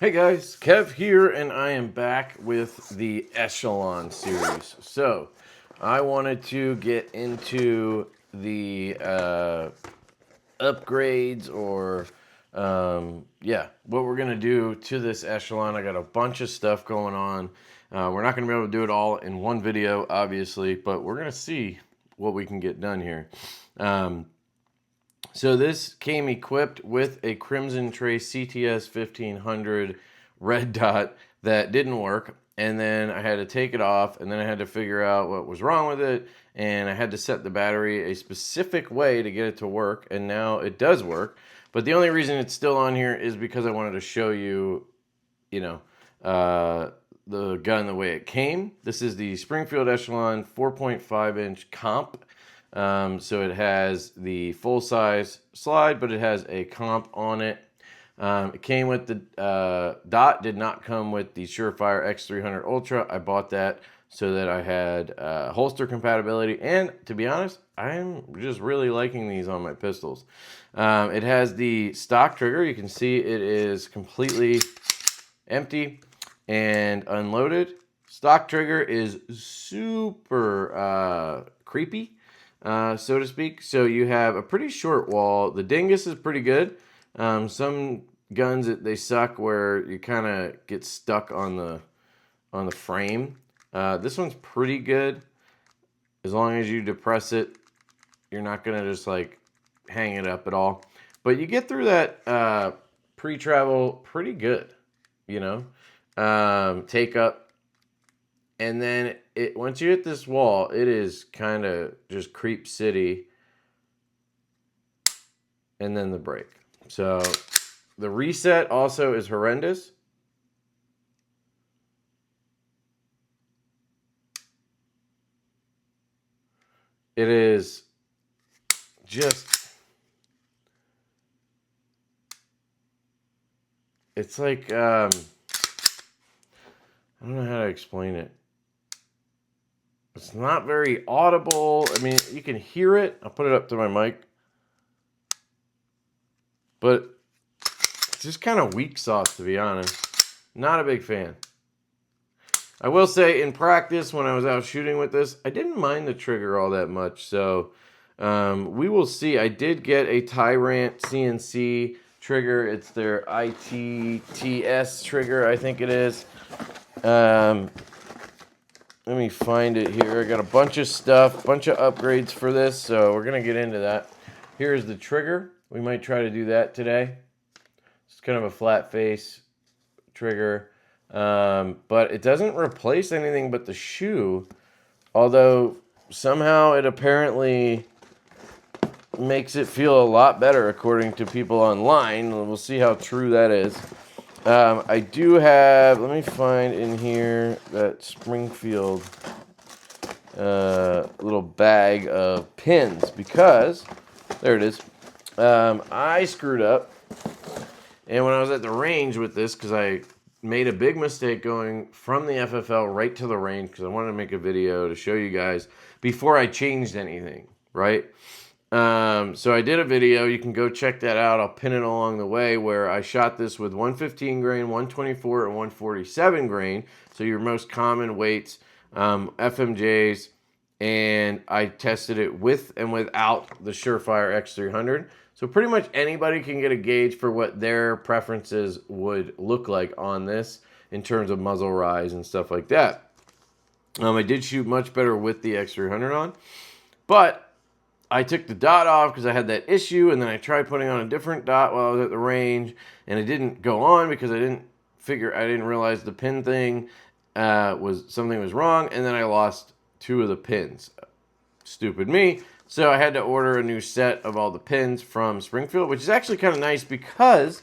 Hey guys, Kev here, and I am back with the Echelon series. So, I wanted to get into the upgrades or, what we're going to do to this Echelon. I got a bunch of stuff going on. We're not going to be able to do it all in one video, obviously, but we're going to see what we can get done here. So this came equipped with a Crimson Trace CTS 1500 red dot that didn't work, and then I had to take it off, and then I had to figure out what was wrong with it, and I had to set the battery a specific way to get it to work, and now it does work. But the only reason it's still on here is because I wanted to show you, the gun the way it came. This is the Springfield Echelon 4.5-inch comp. So it has the full-size slide, but it has a comp on it. It came with the dot, did not come with the Surefire X300 Ultra. I bought that so that I had holster compatibility, and to be honest, I'm just really liking these on my pistols. It has the stock trigger. You can see it is completely empty and unloaded. Stock trigger is super creepy, so to speak. So you have a pretty short wall. The dingus is pretty good. Some guns, they suck where you kind of get stuck on the frame. This one's pretty good. As long as you depress it, you're not gonna just like hang it up at all. But you get through that pre-travel pretty good, take up. And then once you hit this wall, it is kind of just creep city. And then the break. So the reset also is horrendous. It is just, it's like, I don't know how to explain it. It's not very audible. I mean, you can hear it. I'll put it up to my mic. But it's just kind of weak sauce, to be honest. Not a big fan. I will say, in practice, when I was out shooting with this, I didn't mind the trigger all that much. So we will see. I did get a Tyrant CNC trigger. It's their ITTS trigger, I think it is. Let me find it here. I got a bunch of stuff, bunch of upgrades for this, so we're going to get into that. Here's the trigger. We might try to do that today. It's kind of a flat face trigger, but it doesn't replace anything but the shoe, although somehow it apparently makes it feel a lot better according to people online. We'll see how true that is. I do have, let me find in here that Springfield little bag of pins, because, there it is. I screwed up, and when I was at the range with this, because I made a big mistake going from the FFL right to the range, because I wanted to make a video to show you guys before I changed anything, right? So I did a video. You can go check that out. I'll pin it along the way, where I shot this with 115 grain, 124, and 147 grain. So your most common weights, FMJs, and I tested it with and without the Surefire X300. So pretty much anybody can get a gauge for what their preferences would look like on this in terms of muzzle rise and stuff like that. I did shoot much better with the X300 on, but I took the dot off because I had that issue, and then I tried putting on a different dot while I was at the range, and it didn't go on because I didn't realize the pin thing something was wrong, and then I lost 2 of the pins. Stupid me. So I had to order a new set of all the pins from Springfield, which is actually kind of nice because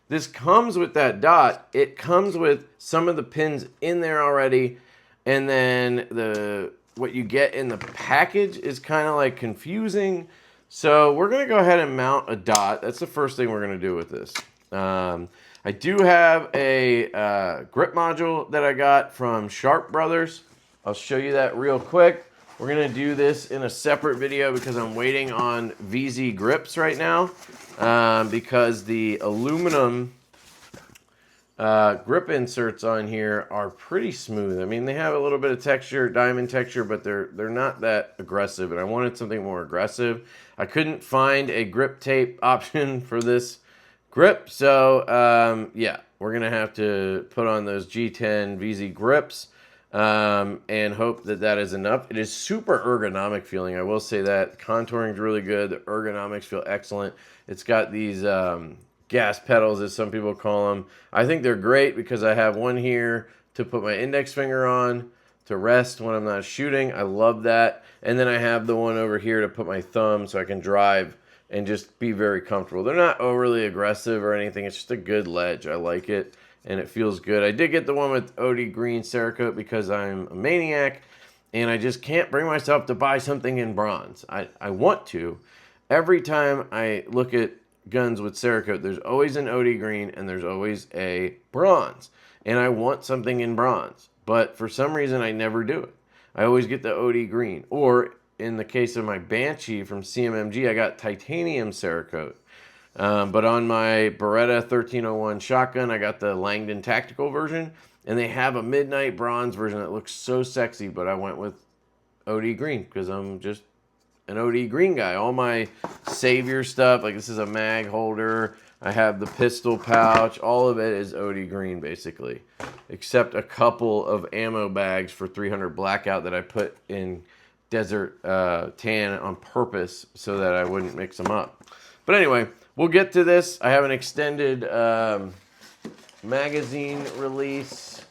this comes with that dot. It comes with some of the pins in there already, and then what you get in the package is kind of like confusing. So we're going to go ahead and mount a dot. That's the first thing we're going to do with this. I do have a grip module that I got from Sharp Brothers. I'll show you that real quick. We're going to do this in a separate video because I'm waiting on VZ grips right now, because the aluminum grip inserts on here are pretty smooth. I mean, they have a little bit of texture, diamond texture, but they're not that aggressive, and I wanted something more aggressive. I couldn't find a grip tape option for this grip, so yeah, we're gonna have to put on those G10 VZ grips and hope that that is enough. It is super ergonomic feeling, I will say that. Contouring is really good. The ergonomics feel excellent. It's got these gas pedals, as some people call them. I think they're great because I have one here to put my index finger on to rest when I'm not shooting. I love that. And then I have the one over here to put my thumb so I can drive and just be very comfortable. They're not overly aggressive or anything. It's just a good ledge. I like it, and it feels good. I did get the one with OD green Cerakote because I'm a maniac, and I just can't bring myself to buy something in bronze. I want to. Every time I look at guns with Cerakote, there's always an OD green and there's always a bronze, and I want something in bronze, but for some reason I never do it. I always get the OD green, or in the case of my Banshee from CMMG, I got titanium Cerakote. But on my Beretta 1301 shotgun, I got the Langdon tactical version, and they have a midnight bronze version that looks so sexy, but I went with OD green because I'm just an OD green guy. All my Savior stuff, like this is a mag holder, I have the pistol pouch, all of it is OD green basically, except a couple of ammo bags for 300 blackout that I put in desert tan on purpose so that I wouldn't mix them up. But anyway, we'll get to this. I have an extended magazine release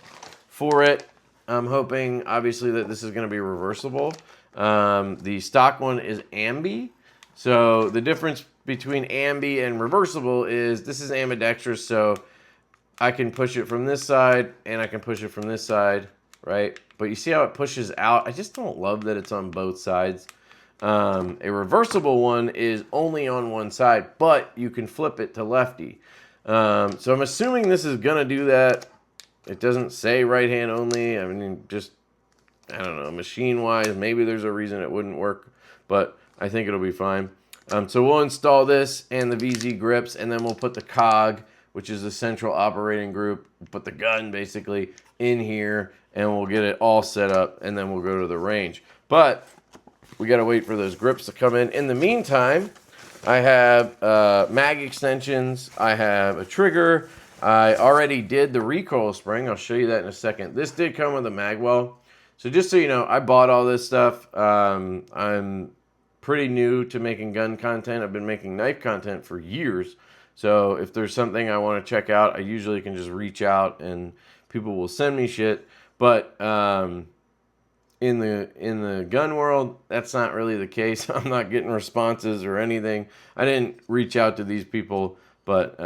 for it. I'm hoping, obviously, that this is going to be reversible. The stock one is ambi. So the difference between ambi and reversible is this is ambidextrous, so I can push it from this side and I can push it from this side, right? But you see how it pushes out? I just don't love that it's on both sides. A reversible one is only on one side, but you can flip it to lefty. So I'm assuming this is going to do that. It doesn't say right hand only. I mean, just, I don't know, machine-wise, maybe there's a reason it wouldn't work, but I think it'll be fine. So we'll install this and the VZ grips, and then we'll put the cog, which is the central operating group, put the gun basically in here, and we'll get it all set up, and then we'll go to the range. But we got to wait for those grips to come in. In the meantime, I have mag extensions. I have a trigger. I already did the recoil spring. I'll show you that in a second. This did come with a mag well. So just so you know, I bought all this stuff. I'm pretty new to making gun content. I've been making knife content for years. So if there's something I want to check out, I usually can just reach out and people will send me shit. But in the gun world, that's not really the case. I'm not getting responses or anything. I didn't reach out to these people, but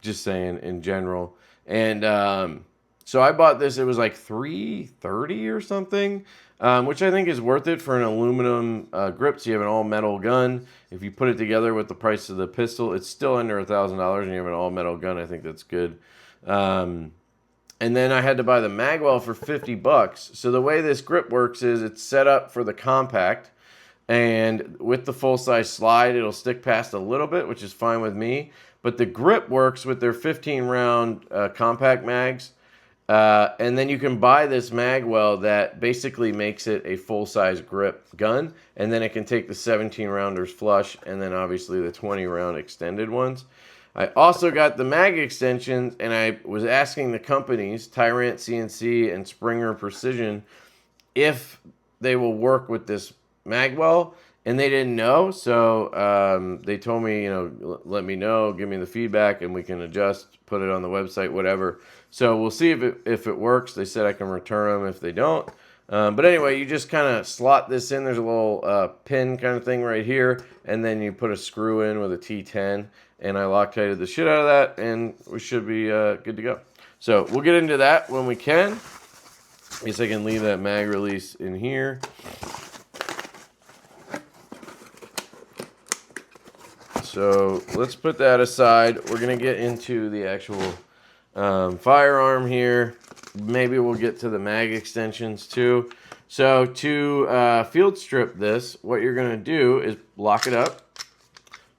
just saying in general. And so I bought this. It was like $330 or something, which I think is worth it for an aluminum grip. So you have an all metal gun. If you put it together with the price of the pistol, it's still under $1,000, and you have an all metal gun. I think that's good. And then I had to buy the magwell for $50. So the way this grip works is it's set up for the compact, and with the full-size slide, it'll stick past a little bit, which is fine with me. But the grip works with their 15-round compact mags. And then you can buy this magwell that basically makes it a full-size grip gun, and then it can take the 17-rounders flush, and then obviously the 20-round extended ones. I also got the mag extensions, and I was asking the companies, Tyrant CNC and Springer Precision, if they will work with this magwell, and they didn't know. So they told me, let me know, give me the feedback, and we can adjust, put it on the website, whatever. So we'll see if it works. They said I can return them if they don't. But anyway, you just kind of slot this in. There's a little pin kind of thing right here, and then you put a screw in with a T10, and I Loctited the shit out of that, and we should be good to go. So we'll get into that when we can. I guess I can leave that mag release in here. So let's put that aside. We're going to get into the actual firearm here. Maybe we'll get to the mag extensions too. So to field strip this, what you're going to do is lock it up,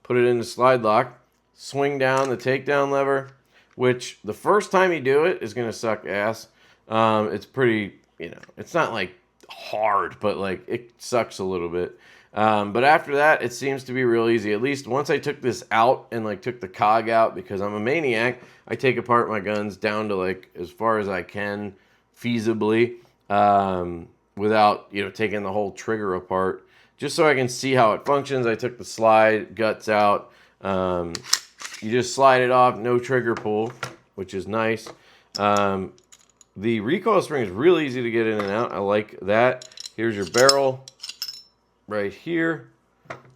put it into slide lock, swing down the takedown lever, which the first time you do it is going to suck ass. It's pretty, you know, it's not like hard, but like it sucks a little bit. But after that, it seems to be real easy. At least once I took this out and like took the cog out, because I'm a maniac, I take apart my guns down to like as far as I can feasibly, without, you know, taking the whole trigger apart, just so I can see how it functions. I took the slide guts out. You just slide it off, no trigger pull, which is nice. The recoil spring is really easy to get in and out. I like that. Here's your barrel right here,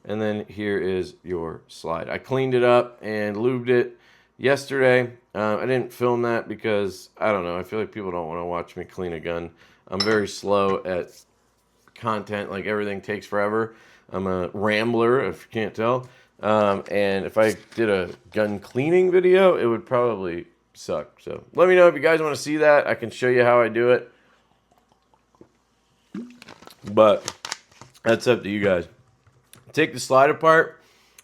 and then here is your slide. I cleaned it up and lubed it yesterday. I didn't film that because, I don't know, I feel like people don't want to watch me clean a gun. I'm very slow at content, like everything takes forever. I'm a rambler, if you can't tell. And if I did a gun cleaning video, it would probably suck. So let me know if you guys want to see that. I can show you how I do it. But that's up to you guys. Take the slide apart.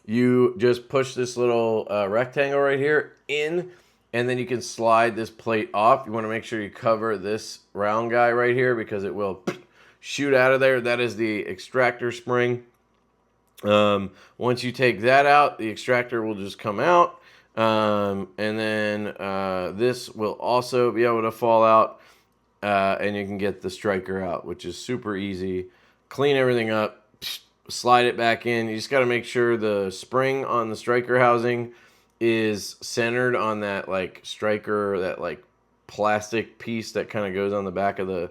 You just push this little rectangle right here in, and then you can slide this plate off. You want to make sure you cover this round guy right here because it will shoot out of there. That is the extractor spring. Once you take that out, the extractor will just come out. And then this will also be able to fall out, and you can get the striker out, which is super easy. Clean everything up, slide it back in. You just got to make sure the spring on the striker housing is centered on that like striker, that like plastic piece that kind of goes on the back of the,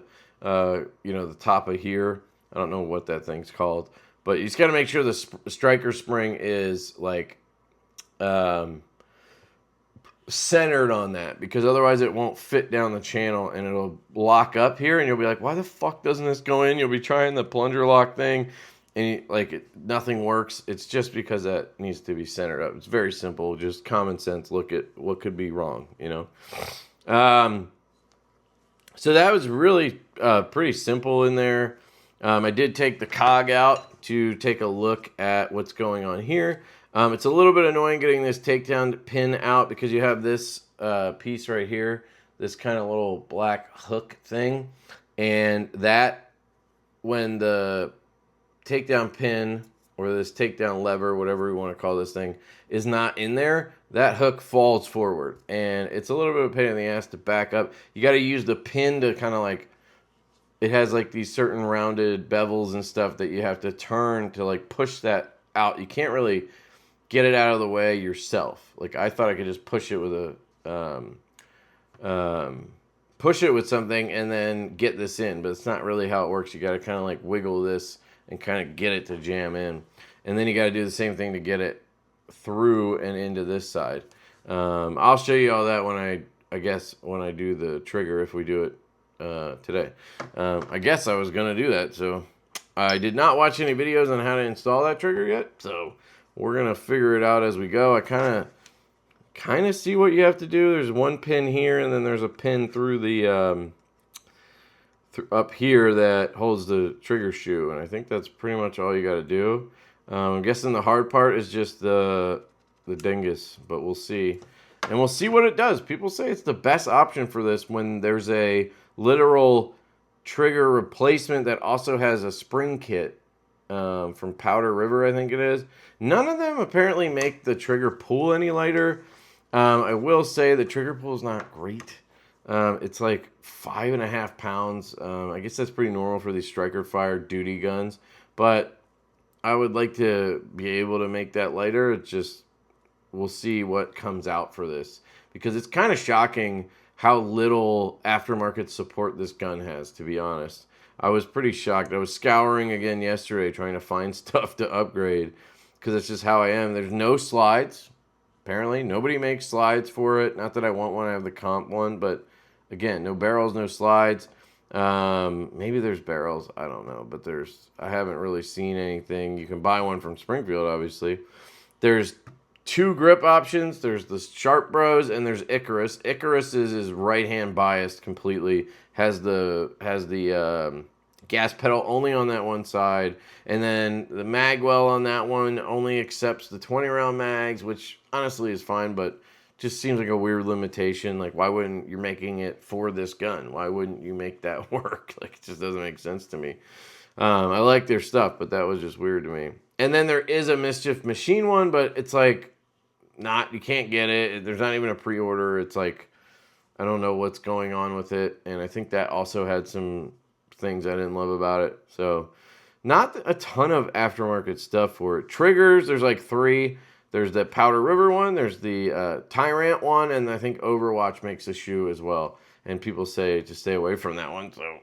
you know, the top of here. I don't know what that thing's called, but you just got to make sure the striker spring is like centered on that, because otherwise it won't fit down the channel and it'll lock up here, and you'll be like, why the fuck doesn't this go in? You'll be trying the plunger lock thing, and nothing works. It's just because that needs to be centered up. It's very simple, just common sense. Look at what could be wrong, you know. So that was really pretty simple in there. I did take the cog out to take a look at what's going on here. It's a little bit annoying getting this takedown pin out because you have this piece right here, this kind of little black hook thing, and that, when the takedown pin or this takedown lever, whatever we want to call this thing, is not in there, that hook falls forward, and it's a little bit of a pain in the ass to back up. You got to use the pin to kind of like, it has like these certain rounded bevels and stuff that you have to turn to like push that out. You can't really get it out of the way yourself. Like, I thought I could just push it with something and then get this in, but it's not really how it works. You got to kind of like wiggle this and kind of get it to jam in, and then you got to do the same thing to get it through and into this side. I'll show you all that when I guess when I do the trigger, if we do it today. I guess I was gonna do that, so I did not watch any videos on how to install that trigger yet, so we're gonna figure it out as we go. I kind of see what you have to do. There's one pin here, and then there's a pin through the up here that holds the trigger shoe, and I think that's pretty much all you got to do. I'm guessing the hard part is just the dingus, but we'll see, and we'll see what it does. People say it's the best option for this when there's a literal trigger replacement that also has a spring kit. From Powder River, I think it is. None of them apparently make the trigger pull any lighter. I will say the trigger pull is not great. It's like 5.5 pounds. I guess that's pretty normal for these striker fire duty guns, but I would like to be able to make that lighter. It's just, we'll see what comes out for this, because it's kind of shocking how little aftermarket support this gun has, to be honest. I was pretty shocked. I was scouring again yesterday trying to find stuff to upgrade, because it's just how I am. There's no slides. Apparently, nobody makes slides for it. Not that I want one. I have the comp one, but again, no barrels, no slides. Maybe there's barrels. I don't know, but I haven't really seen anything. You can buy one from Springfield, obviously. There's 2 grip options. There's the Sharp Bros and there's Icarus. Icarus is right-hand biased completely. Has the gas pedal only on that one side, and then the magwell on that one only accepts the 20-round mags, which honestly is fine, but just seems like a weird limitation. Like, why wouldn't you're making it for this gun? Why wouldn't you make that work? Like, it just doesn't make sense to me. I like their stuff, but that was just weird to me. And then there is a Mischief Machine one, but it's like you can't get it. There's not even a pre-order. It's like, I don't know what's going on with it. And I think that also had some things I didn't love about it. So not a ton of aftermarket stuff for it. Triggers, there's like 3. There's the Powder River one. There's the Tyrant one. And I think Overwatch makes a shoe as well. And people say to stay away from that one. So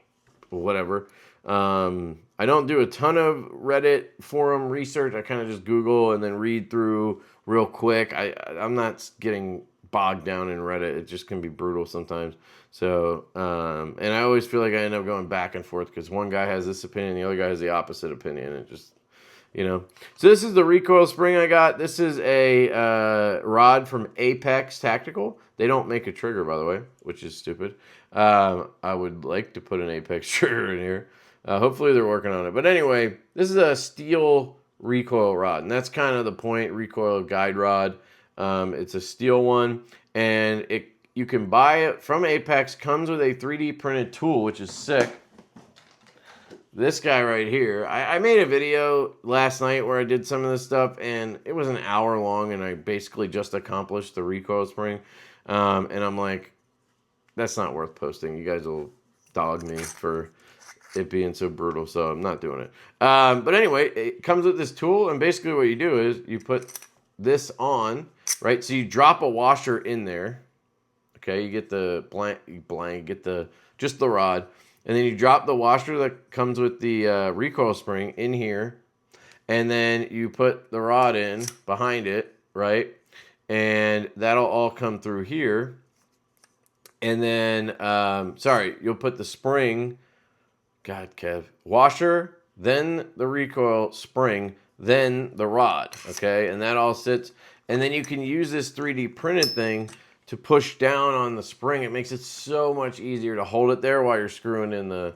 whatever. I don't do a ton of Reddit forum research. I kind of just Google and then read through real quick. I'm not getting bogged down in Reddit. It just can be brutal sometimes. So, and I always feel like I end up going back and forth because one guy has this opinion, the other guy has the opposite opinion. It just, you know. So this is the recoil spring I got. This is a rod from Apex Tactical. They don't make a trigger, by the way, which is stupid. I would like to put an Apex trigger in here. Hopefully they're working on it. But anyway, this is a steel recoil rod, and that's kind of the point. Recoil guide rod. It's a steel one, and you can buy it from Apex. Comes with a 3D printed tool, which is sick. This guy right here, I made a video last night where I did some of this stuff, and it was an hour long, and I basically just accomplished the recoil spring. And I'm like, that's not worth posting. You guys will dog me for it being so brutal, so I'm not doing it. But anyway, it comes with this tool, and basically what you do is you put this on, right? So you drop a washer in there. Okay, you get the just the rod, and then you drop the washer that comes with the recoil spring in here, and then you put the rod in behind it, right? And that'll all come through here. And then, you'll put the spring, God, Kev, washer, then the recoil spring, then the rod, okay? And that all sits, and then you can use this 3D printed thing to push down on the spring. It makes it so much easier to hold it there while you're screwing in the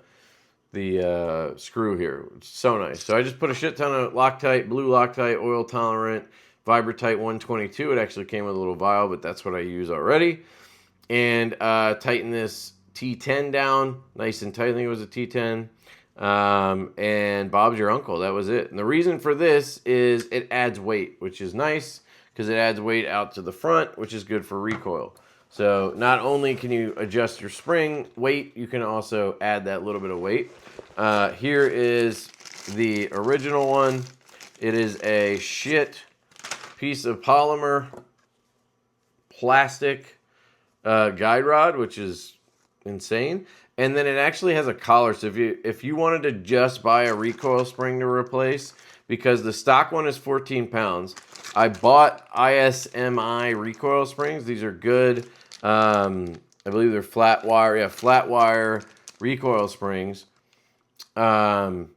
screw here. It's so nice. So I just put a shit ton of Loctite, blue Loctite, oil tolerant, Vibratite 122. It actually came with a little vial, but that's what I use already. And tighten this T10 down nice and tight. I think it was a T10. And Bob's your uncle. That was it. And the reason for this is it adds weight, which is nice because it adds weight out to the front, which is good for recoil. So not only can you adjust your spring weight, you can also add that little bit of weight. Here is the original one. It is a shit piece of polymer plastic guide rod, which is insane. And then it actually has a collar. So if you wanted to just buy a recoil spring to replace, because the stock one is 14 pounds, I bought ISMI recoil springs. These are good. I believe they're Flatwire. Yeah, Flatwire recoil springs. It's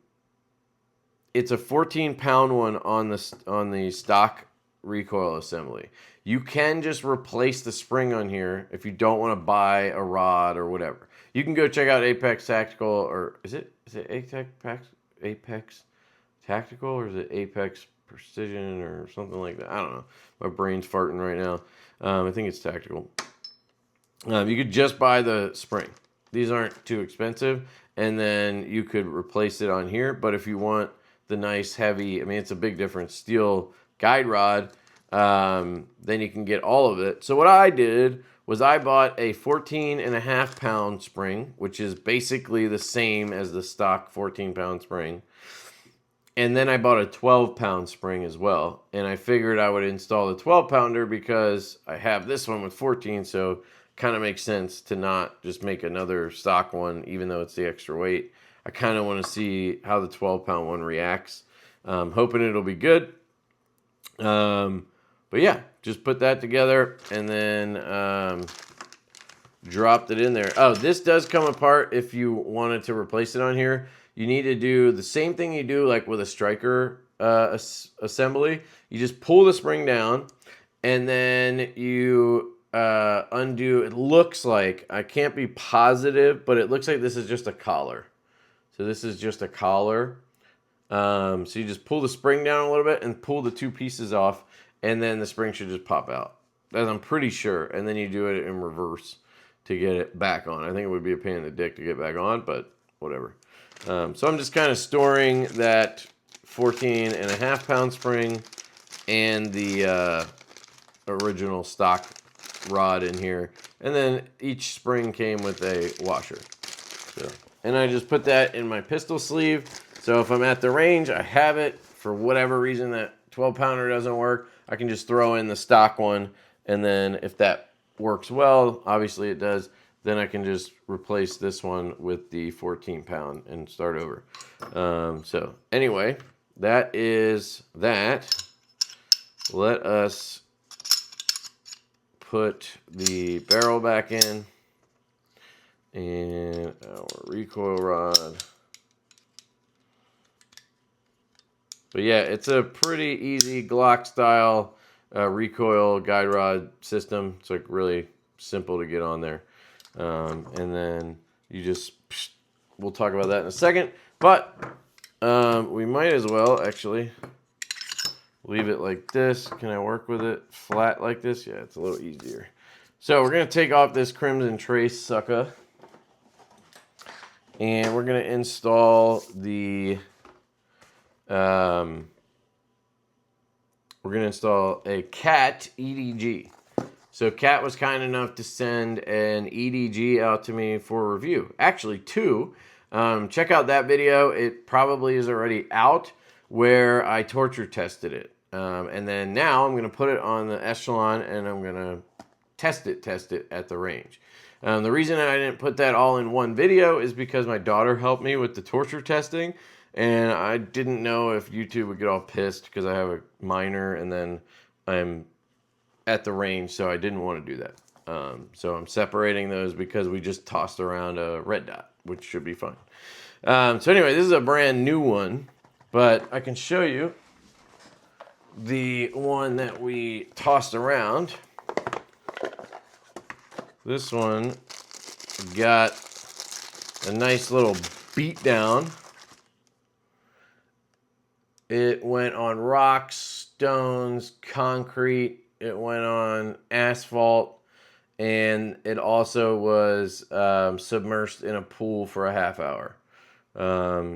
a 14-pound one on the stock recoil assembly. You can just replace the spring on here if you don't want to buy a rod or whatever. You can go check out Apex Tactical, or is it Apex Tactical, or is it Apex Precision or something like that? I don't know. My brain's farting right now. I think it's Tactical. You could just buy the spring. These aren't too expensive, and then you could replace it on here. But if you want the nice heavy, I mean, it's a big difference, steel guide rod, then you can get all of it. So what I did was I bought a 14.5-pound spring, which is basically the same as the stock 14-pound spring. And then I bought a 12-pound spring as well. And I figured I would install the 12-pounder because I have this one with 14, so kind of makes sense to not just make another stock one, even though it's the extra weight. I kind of want to see how the 12-pound one reacts. Hoping it'll be good. But yeah, just put that together and then dropped it in there. Oh, this does come apart if you wanted to replace it on here. You need to do the same thing you do like with a striker assembly. You just pull the spring down and then you undo. It looks like, I can't be positive, but it looks like this is just a collar. So this is just a collar. So you just pull the spring down a little bit and pull the two pieces off, and then the spring should just pop out. as I'm pretty sure, and then you do it in reverse to get it back on. I think it would be a pain in the dick to get back on, but whatever. So I'm just kind of storing that 14.5 pound spring and the original stock rod in here, and then each spring came with a washer. So, and I just put that in my pistol sleeve, so if I'm at the range, I have it. For whatever reason that 12 pounder doesn't work, I can just throw in the stock one, and then if that works well, obviously it does, then I can just replace this one with the 14 pound and start over. So anyway, that is that. Let us put the barrel back in and our recoil rod. But yeah, it's a pretty easy Glock style recoil guide rod system. It's like really simple to get on there. And then you just, we'll talk about that in a second. But we might as well actually leave it like this. Can I work with it flat like this? Yeah, it's a little easier. So we're going to take off this Crimson Trace sucker. And we're going to install the... we're going to install a Cat EDG. So Cat was kind enough to send an EDG out to me for review. Actually, 2. Check out that video. It probably is already out, where I torture tested it. And then now I'm going to put it on the Echelon and I'm going to test it at the range. The reason I didn't put that all in one video is because my daughter helped me with the torture testing. And I didn't know if YouTube would get all pissed because I have a minor and then I'm at the range, so I didn't want to do that. So I'm separating those because we just tossed around a red dot, which should be fun. So anyway, this is a brand new one, but I can show you the one that we tossed around. This one got a nice little beat down. It went on rocks, stones, concrete. It went on asphalt, and it also was submerged in a pool for a half hour.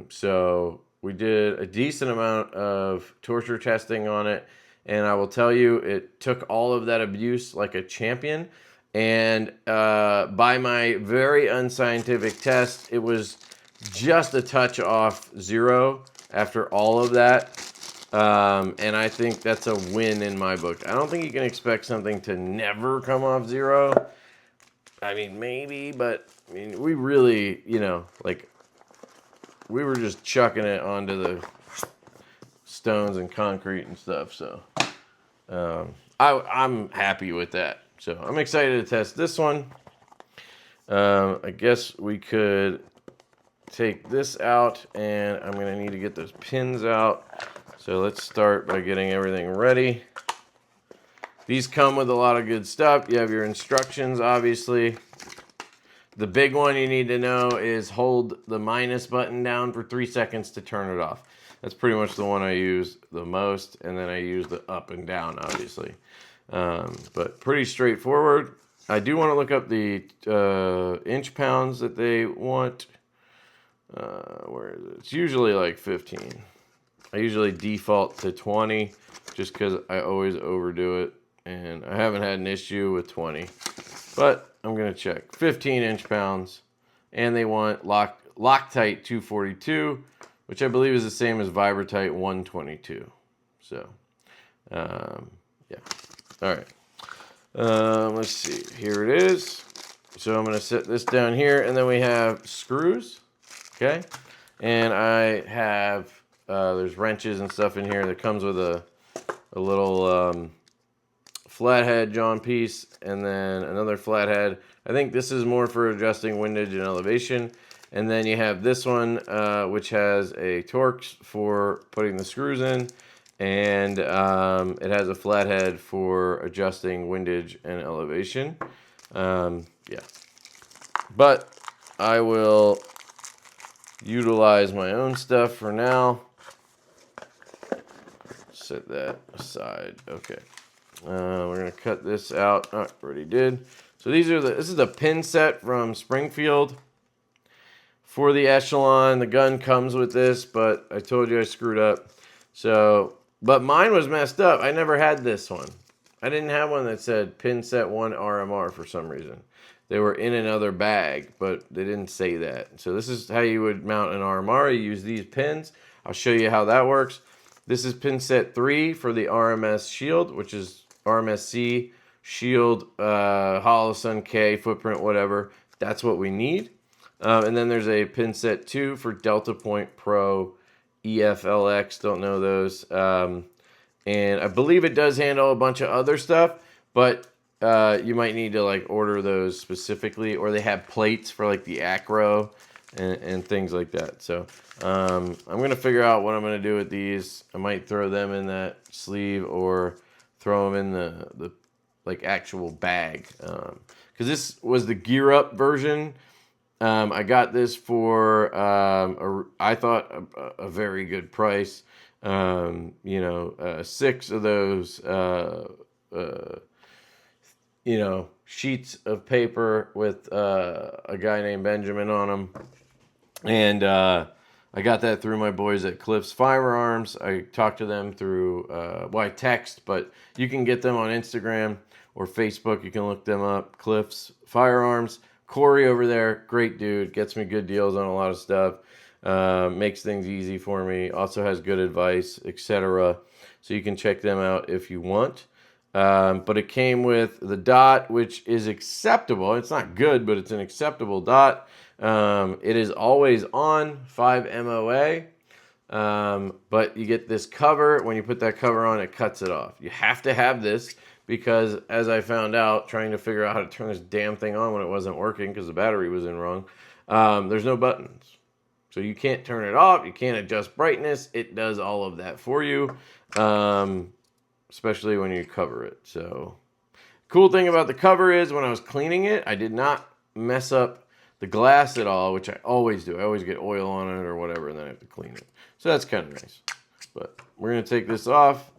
So we did a decent amount of torture testing on it, and I will tell you, it took all of that abuse like a champion. And by my very unscientific test, it was just a touch off 0 after all of that. And I think that's a win in my book. I don't think you can expect something to never come off 0. I mean, maybe, but I mean, we really, you know, like, we were just chucking it onto the stones and concrete and stuff. So I'm happy with that. So I'm excited to test this one. I guess we could take this out, and I'm going to need to get those pins out. So let's start by getting everything ready. These come with a lot of good stuff. You have your instructions, obviously. The big one you need to know is hold the minus button down for 3 seconds to turn it off. That's pretty much the one I use the most, and then I use the up and down, obviously. But pretty straightforward. I do want to look up the inch pounds that they want. Where is it? It's usually like 15. I usually default to 20 just because I always overdo it, and I haven't had an issue with 20. But I'm going to check. 15 inch pounds, and they want Loctite 242, which I believe is the same as Vibratite 122. So, yeah. All right. Let's see. Here it is. So I'm going to set this down here, and then we have screws. Okay. And I have, there's wrenches and stuff in here that comes with a little flathead John piece, and then another flathead. I think this is more for adjusting windage and elevation. And then you have this one, which has a Torx for putting the screws in, and it has a flathead for adjusting windage and elevation. Yeah. But I will utilize my own stuff for now. Set that aside. Okay. We're going to cut this out. Oh, already did. So this is the pin set from Springfield for the Echelon. The gun comes with this, but I told you I screwed up. So, but mine was messed up. I never had this one. I didn't have one that said pin set 1 RMR for some reason. They were in another bag, but they didn't say that. So this is how you would mount an RMR. You use these pins. I'll show you how that works. This is pin set 3 for the RMS shield, which is RMSC, shield, Holosun K, footprint, whatever. That's what we need. And then there's a pin set 2 for Delta Point Pro EFLX. Don't know those. And I believe it does handle a bunch of other stuff, but you might need to like order those specifically, or they have plates for like the acro and things like that. So I'm going to figure out what I'm going to do with these. I might throw them in that sleeve or throw them in the like actual bag. Because this was the gear up version. I got this for, I thought, a very good price. You know, 6 of those, you know, sheets of paper with a guy named Benjamin on them. And I got that through my boys at Cliffs Firearms. I talked to them through, well, I text, but you can get them on Instagram or Facebook. You can look them up, Cliffs Firearms. Corey over there, great dude, gets me good deals on a lot of stuff, makes things easy for me, also has good advice, etc. So you can check them out if you want. But it came with the dot, which is acceptable. It's not good, but it's an acceptable dot. It is always on, 5 MOA. But you get this cover. When you put that cover on, it cuts it off. You have to have this because, as I found out, trying to figure out how to turn this damn thing on when it wasn't working because the battery was in wrong, there's no buttons. So you can't turn it off. You can't adjust brightness. It does all of that for you, especially when you cover it. So cool thing about the cover is when I was cleaning it, I did not mess up the glass at all, which I always do. I always get oil on it or whatever, and then I have to clean it. So that's kind of nice. But we're going to take this off.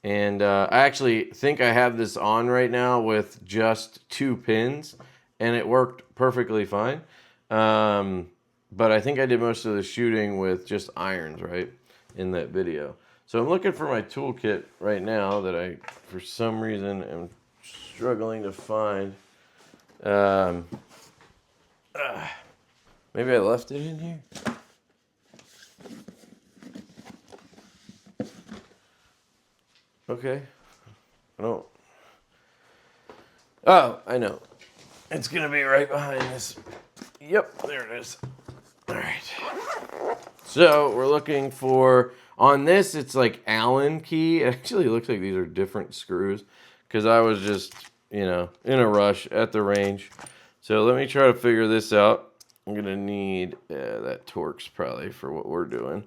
And I actually think I have this on right now with just 2 pins, and it worked perfectly fine. But I think I did most of the shooting with just irons, right, in that video. So I'm looking for my toolkit right now that I, for some reason, am struggling to find. Maybe I left it in here. Okay. I don't. Oh, I know. It's going to be right behind this. Yep, there it is. All right. So we're looking for, on this, it's like Allen key. It actually looks like these are different screws because I was just, you know, in a rush at the range. So let me try to figure this out. I'm going to need, that Torx probably for what we're doing.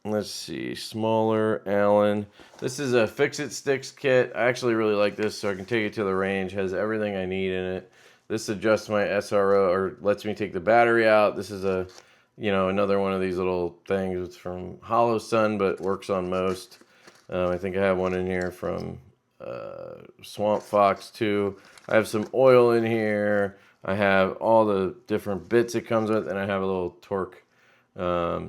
Let's see, smaller Allen. This is a Fix-It Sticks kit. I actually really like this, so I can take it to the range. Has everything I need in it. This adjusts my SRO, or lets me take the battery out. This is a, you know, another one of these little things. It's from Holosun, but works on most. I think I have one in here from Swamp Fox too. I have some oil in here. I have all the different bits it comes with, and I have a little torque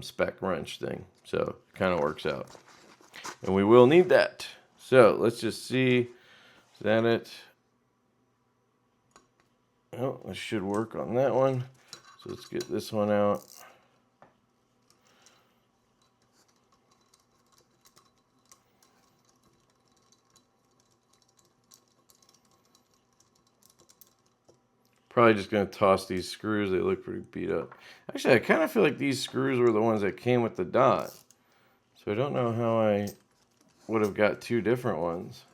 spec wrench thing. So it kind of works out. And we will need that. So let's just see. Is that it? Oh, this should work on that one. So let's get this one out. Probably just going to toss these screws. They look pretty beat up. Actually, I kind of feel like these screws were the ones that came with the dot. So I don't know how I would have got 2 different ones.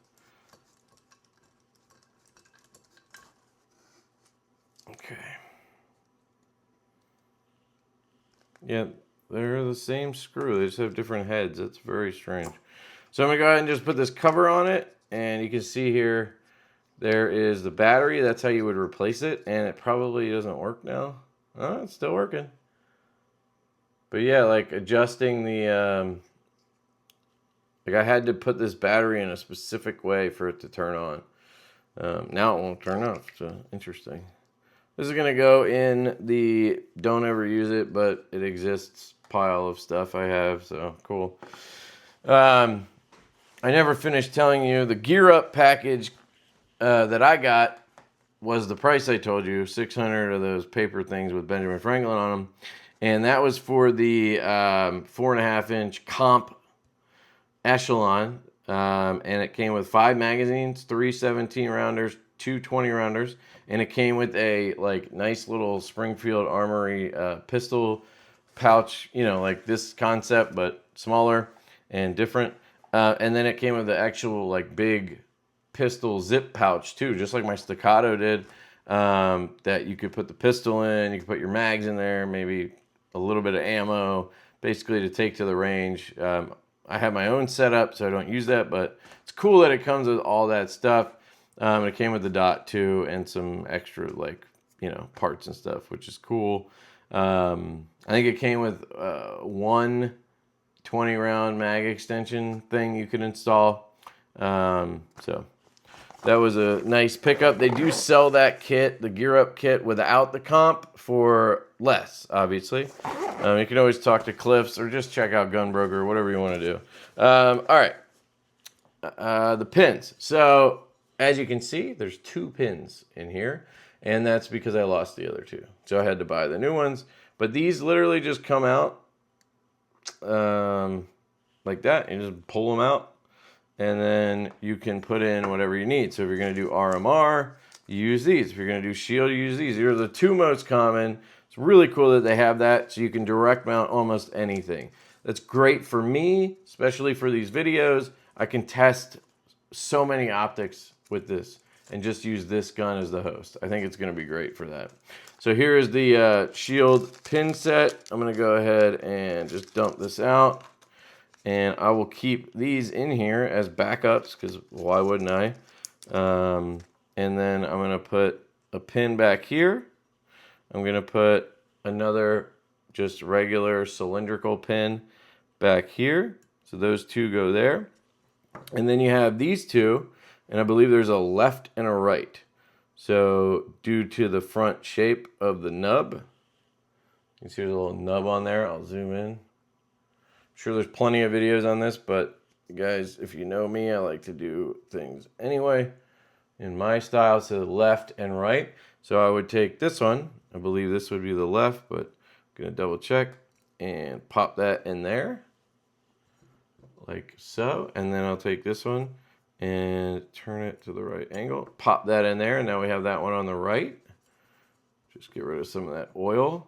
Okay. Yeah, they're the same screw. They just have different heads. That's very strange. So I'm going to go ahead and just put this cover on it. And you can see here, there is the battery. That's how you would replace it. And it probably doesn't work now. Oh, it's still working. But yeah, like adjusting the Like I had to put this battery in a specific way for it to turn on. Now it won't turn off, so interesting. This is going to go in the don't ever use it, but it exists pile of stuff I have, so cool. I never finished telling you the Gear Up package that I got was the price I told you, 600 of those paper things with Benjamin Franklin on them. And that was for the 4.5-inch comp Echelon. And it came with 5 magazines, 3 17-rounders, 2 20-rounders. And it came with a like nice little Springfield Armory pistol pouch, you know, like this concept, but smaller and different. And then it came with the actual like big pistol zip pouch too, just like my Staccato did, that you could put the pistol in, you could put your mags in there, maybe a little bit of ammo, basically to take to the range. I have my own setup, so I don't use that, but it's cool that it comes with all that stuff. It came with the dot too, and some extra like, you know, parts and stuff, which is cool. I think it came with one 20-round mag extension thing you could install. So that was a nice pickup. They do sell that kit, the Gear Up kit, without the comp for less, obviously. You can always talk to Cliffs or just check out Gunbroker, whatever you want to do. All right. The pins. So as you can see, there's 2 pins in here, and that's because I lost the other 2. So I had to buy the new ones. But these literally just come out like that. You just pull them out, and then you can put in whatever you need. So if you're going to do RMR, you use these. If you're going to do shield, you use these. These are the 2 most common. It's really cool that they have that, so you can direct mount almost anything. That's great for me, especially for these videos. I can test so many optics with this and just use this gun as the host. I think it's going to be great for that. So here is the shield pin set. I'm going to go ahead and just dump this out. And I will keep these in here as backups, because why wouldn't I? And then I'm going to put a pin back here. I'm going to put another just regular cylindrical pin back here. So those 2 go there. And then you have these 2, and I believe there's a left and a right. So due to the front shape of the nub, you can see there's a little nub on there. I'll zoom in. I'm sure there's plenty of videos on this, but guys, if you know me, I like to do things anyway in my style, so left and right. So I would take this one. I believe this would be the left, but I'm going to double check and pop that in there like so. And then I'll take this one and turn it to the right angle, pop that in there, and now we have that one on the right. Just get rid of some of that oil.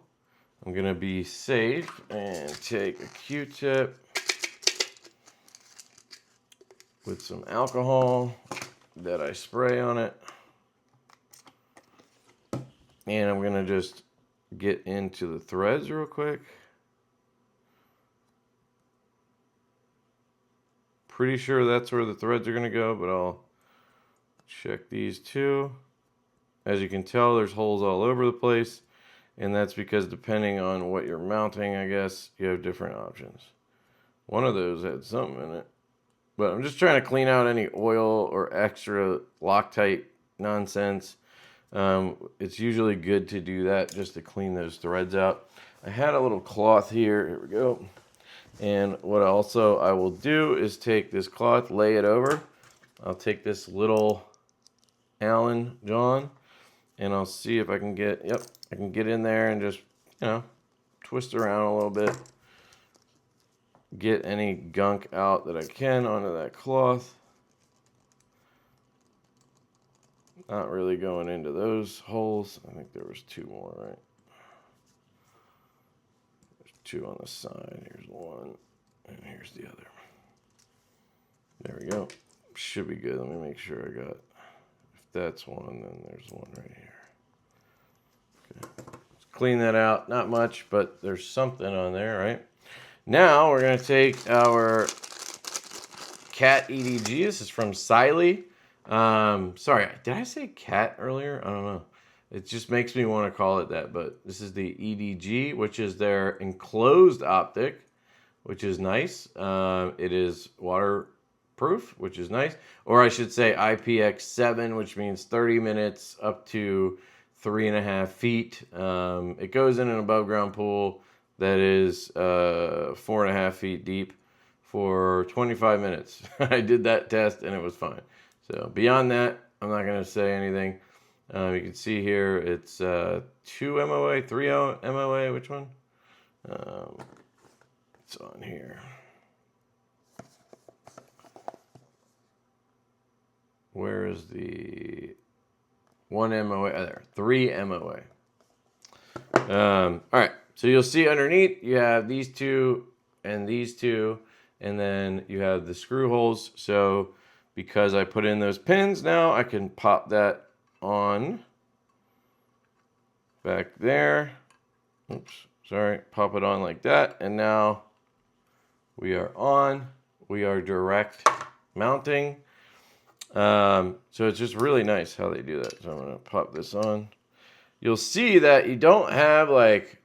I'm gonna be safe and take a Q-tip with some alcohol that I spray on it, and I'm gonna just get into the threads real quick. Pretty sure that's where the threads are going to go, but I'll check these 2. As you can tell, there's holes all over the place, and that's because depending on what you're mounting, I guess, you have different options. One of those had something in it, but I'm just trying to clean out any oil or extra Loctite nonsense. It's usually good to do that just to clean those threads out. I had a little cloth here. Here we go. And what also I will do is take this cloth, lay it over. I'll take this little Allen John, and I'll see if I can get, I can get in there and just, you know, twist around a little bit. Get any gunk out that I can onto that cloth. Not really going into those holes. I think there was 2 more, right? 2 on the side. Here's one, and here's the other. There we go. Should be good. Let me make sure I got. If that's one, then there's one right here. Okay. Let's clean that out. Not much, but there's something on there, right? Now we're going to take our Cat EDG. This is from Cyelee. Sorry, did I say cat earlier? I don't know. It just makes me want to call it that, but this is the EDG, which is their enclosed optic, which is nice. It is water proof, which is nice. Or I should say IPX7, which means 30 minutes up to 3.5 feet. It goes in an above ground pool that is 4.5 feet deep for 25 minutes. I did that test and it was fine. So beyond that, I'm not going to say anything. You can see here it's 2 MOA, 3 MOA, which one? It's on here. Where is the 1 MOA? There, 3 MOA. All right, so you'll see underneath you have these two, and then you have the screw holes. So because I put in those pins now, I can pop that on back there. Oops, sorry, pop it on like that, and now we are on. We are direct mounting. So it's just really nice how they do that. So I'm going to pop this on. You'll see that you don't have like,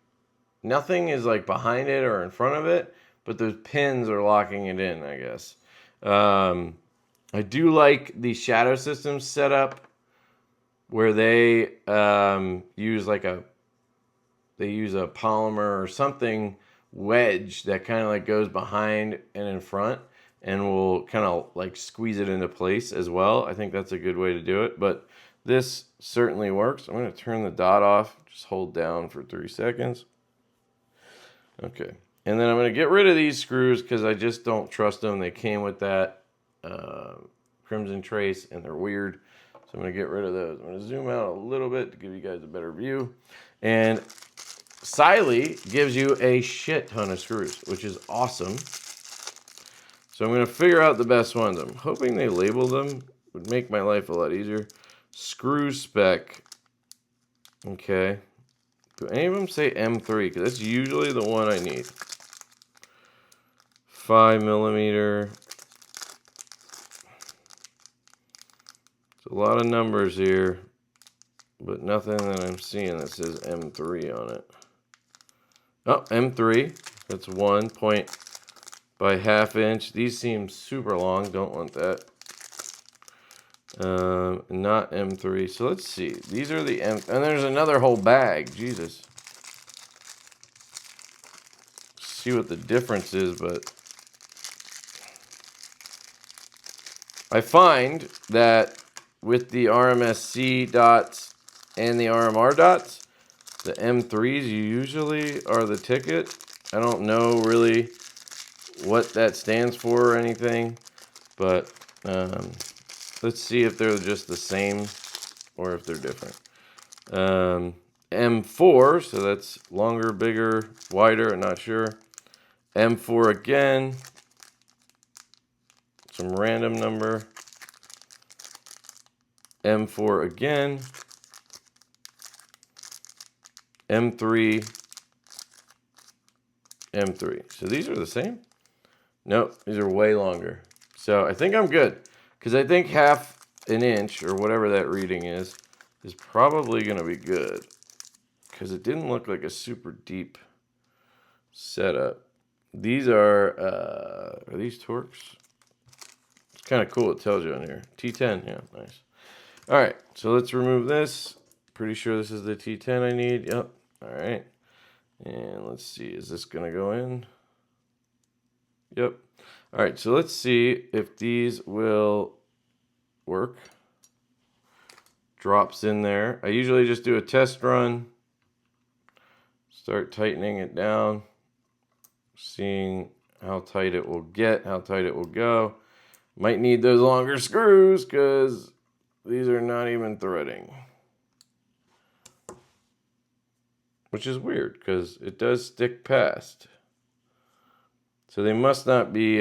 nothing is like behind it or in front of it, but those pins are locking it in, I guess. I do like the Shadow Systems setup where they use a polymer or something wedge that kind of like goes behind and in front, and will kind of like squeeze it into place as well. I think that's a good way to do it, but this certainly works. I'm going to turn the dot off. Just hold down for 3 seconds. Okay. And then I'm going to get rid of these screws because I just don't trust them. They came with that Crimson Trace and they're weird. So I'm going to get rid of those. I'm going to zoom out a little bit to give you guys a better view. And Cyelee gives you a shit ton of screws, which is awesome. So I'm going to figure out the best ones. I'm hoping they label them. Would make my life a lot easier. Screw spec. Okay. Do any of them say M3? Because that's usually the one I need. 5mm. It's a lot of numbers here, but nothing that I'm seeing that says M3 on it. Oh, M3. That's 1 point by ½ inch. These seem super long. Don't want that. Not M3. So let's see. These are the M. And there's another whole bag. Jesus. See what the difference is, but I find that with the RMSC dots and the RMR dots, the M3s usually are the ticket. I don't know really what that stands for or anything, but let's see if they're just the same or if they're different. M4, so that's longer, bigger, wider, I'm not sure. M4 again, some random number. M4 again. M3, M3. So these are the same? Nope, these are way longer. So I think I'm good, because I think ½ an inch, or whatever that reading is probably going to be good, because it didn't look like a super deep setup. These are these Torx? It's kind of cool, it tells you on here. T10, yeah, nice. All right, so let's remove this. Pretty sure this is the T10 I need. Yep, all right. And let's see, is this going to go in? Yep. All right, so let's see if these will work. Drops in there. I usually just do a test run. Start tightening it down. Seeing how tight it will get, how tight it will go. Might need those longer screws because these are not even threading. Which is weird because it does stick past. So they must not be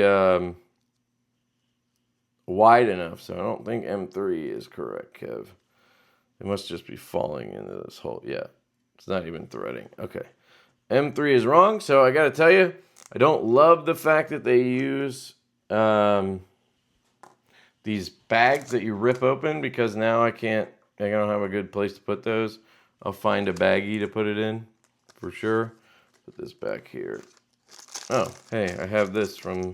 wide enough. So I don't think M3 is correct, Kev. It must just be falling into this hole. Yeah, it's not even threading. Okay. M3 is wrong. So I got to tell you, I don't love the fact that they use these bags that you rip open, because now I don't have a good place to put those. I'll find a baggie to put it in for sure. Put this back here. Oh, hey, I have this from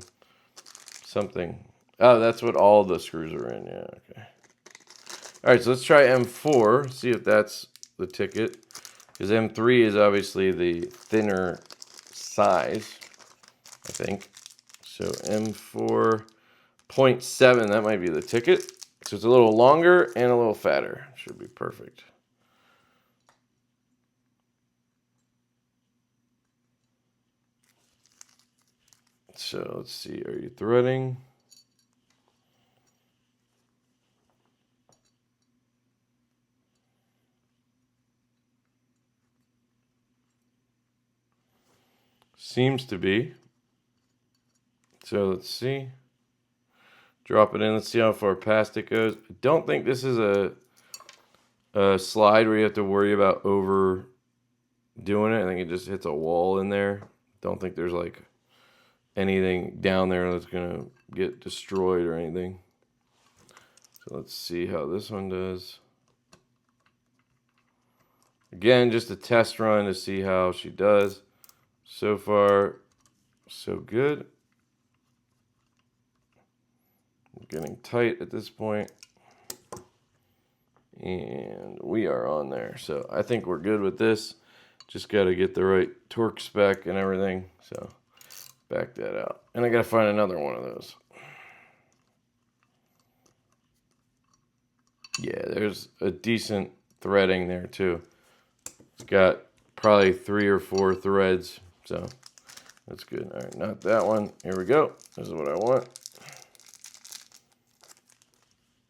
something. Oh, that's what all the screws are in. Yeah, okay. All right, so let's try M4, see if that's the ticket. Because M3 is obviously the thinner size, I think. So M4.7, that might be the ticket. So it's a little longer and a little fatter. Should be perfect. So let's see, are you threading? Seems to be. So let's see. Drop it in. Let's see how far past it goes. I don't think this is a slide where you have to worry about overdoing it. I think it just hits a wall in there. Don't think there's like anything down there that's going to get destroyed or anything. So let's see how this one does. Again, just a test run to see how she does. So far, so good. Getting tight at this point. And we are on there. So I think we're good with this. Just got to get the right torque spec and everything. So back that out. And I got to find another one of those. Yeah, there's a decent threading there too. It's got probably 3 or 4 threads. So that's good. All right, not that one. Here we go. This is what I want.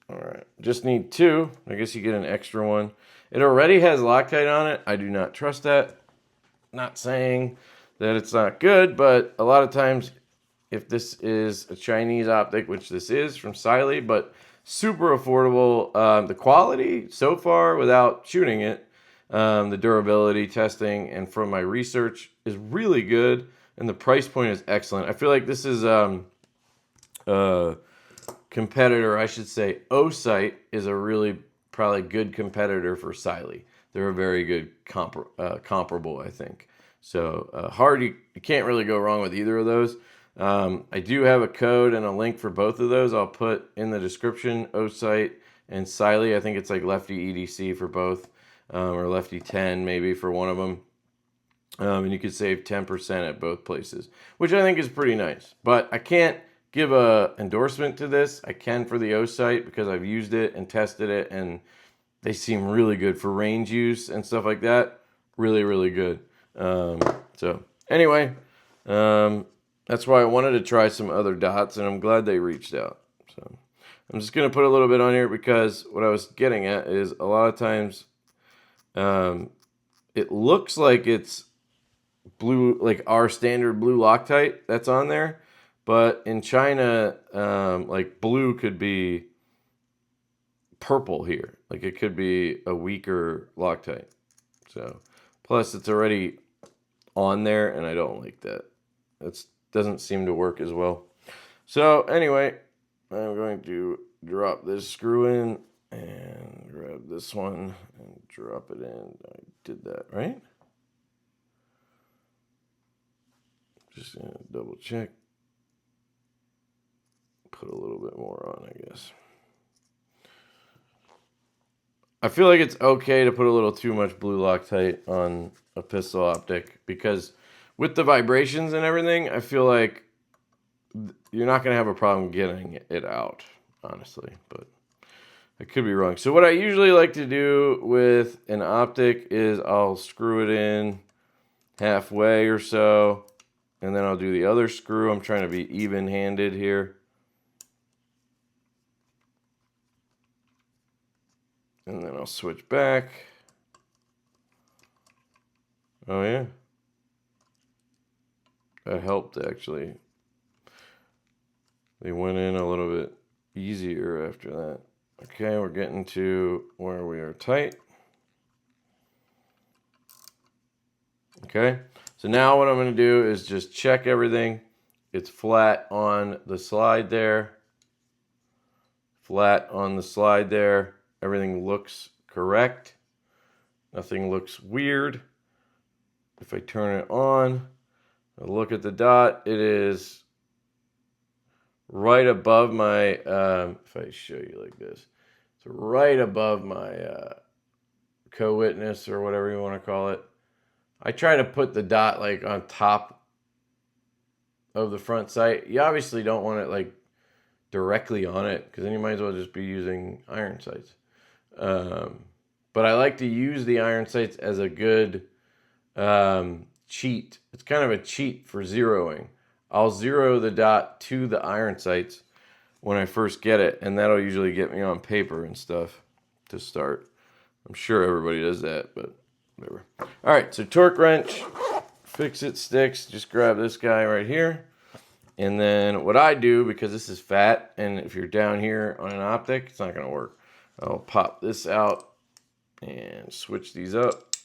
All right, just need 2. I guess you get an extra one. It already has Loctite on it. I do not trust that. Not saying that it's not good, but a lot of times if this is a Chinese optic, which this is from Cyelee, but super affordable. The quality so far without shooting it, the durability testing, and from my research is really good. And the price point is excellent. I feel like this is competitor, I should say, O-Site is a really probably good competitor for Cyelee. They're a very good comparable, I think. So hard, you can't really go wrong with either of those. I do have a code and a link for both of those. I'll put in the description, O-Site and Cyelee. I think it's like LeftyEDC for both, or Lefty10 maybe for one of them. And you could save 10% at both places, which I think is pretty nice. But I can't give a endorsement to this. I can for the O-Site because I've used it and tested it, and they seem really good for range use and stuff like that. Really, really good. So anyway, that's why I wanted to try some other dots, and I'm glad they reached out. So I'm just going to put a little bit on here because what I was getting at is a lot of times it looks like it's blue, like our standard blue Loctite that's on there. But in China, like blue could be purple here. Like it could be a weaker Loctite. So, plus it's already on there, and I don't like that. It doesn't seem to work as well. So anyway, I'm going to drop this screw in and grab this one and drop it in. I did that, right? Just gonna double check. Put a little bit more on, I guess. I feel like it's okay to put a little too much blue Loctite on a pistol optic because with the vibrations and everything, I feel like you're not going to have a problem getting it out, honestly, but I could be wrong. So what I usually like to do with an optic is I'll screw it in halfway or so, and then I'll do the other screw. I'm trying to be even-handed here. And then I'll switch back. Oh yeah. That helped actually. They went in a little bit easier after that. Okay, we're getting to where we are tight. Okay, so now what I'm going to do is just check everything. It's flat on the slide there. Flat on the slide there. Everything looks correct. Nothing looks weird. If I turn it on, I look at the dot, it is right above my, if I show you like this, it's right above my co-witness or whatever you want to call it. I try to put the dot like on top of the front sight. You obviously don't want it like directly on it because then you might as well just be using iron sights. But I like to use the iron sights as a good cheat. It's kind of a cheat for zeroing. I'll zero the dot to the iron sights when I first get it, and that'll usually get me on paper and stuff to start. I'm sure everybody does that, but whatever. All right, so torque wrench, fix it sticks. Just grab this guy right here. And then what I do, because this is fat, and if you're down here on an optic, it's not going to work. I'll pop this out and switch these up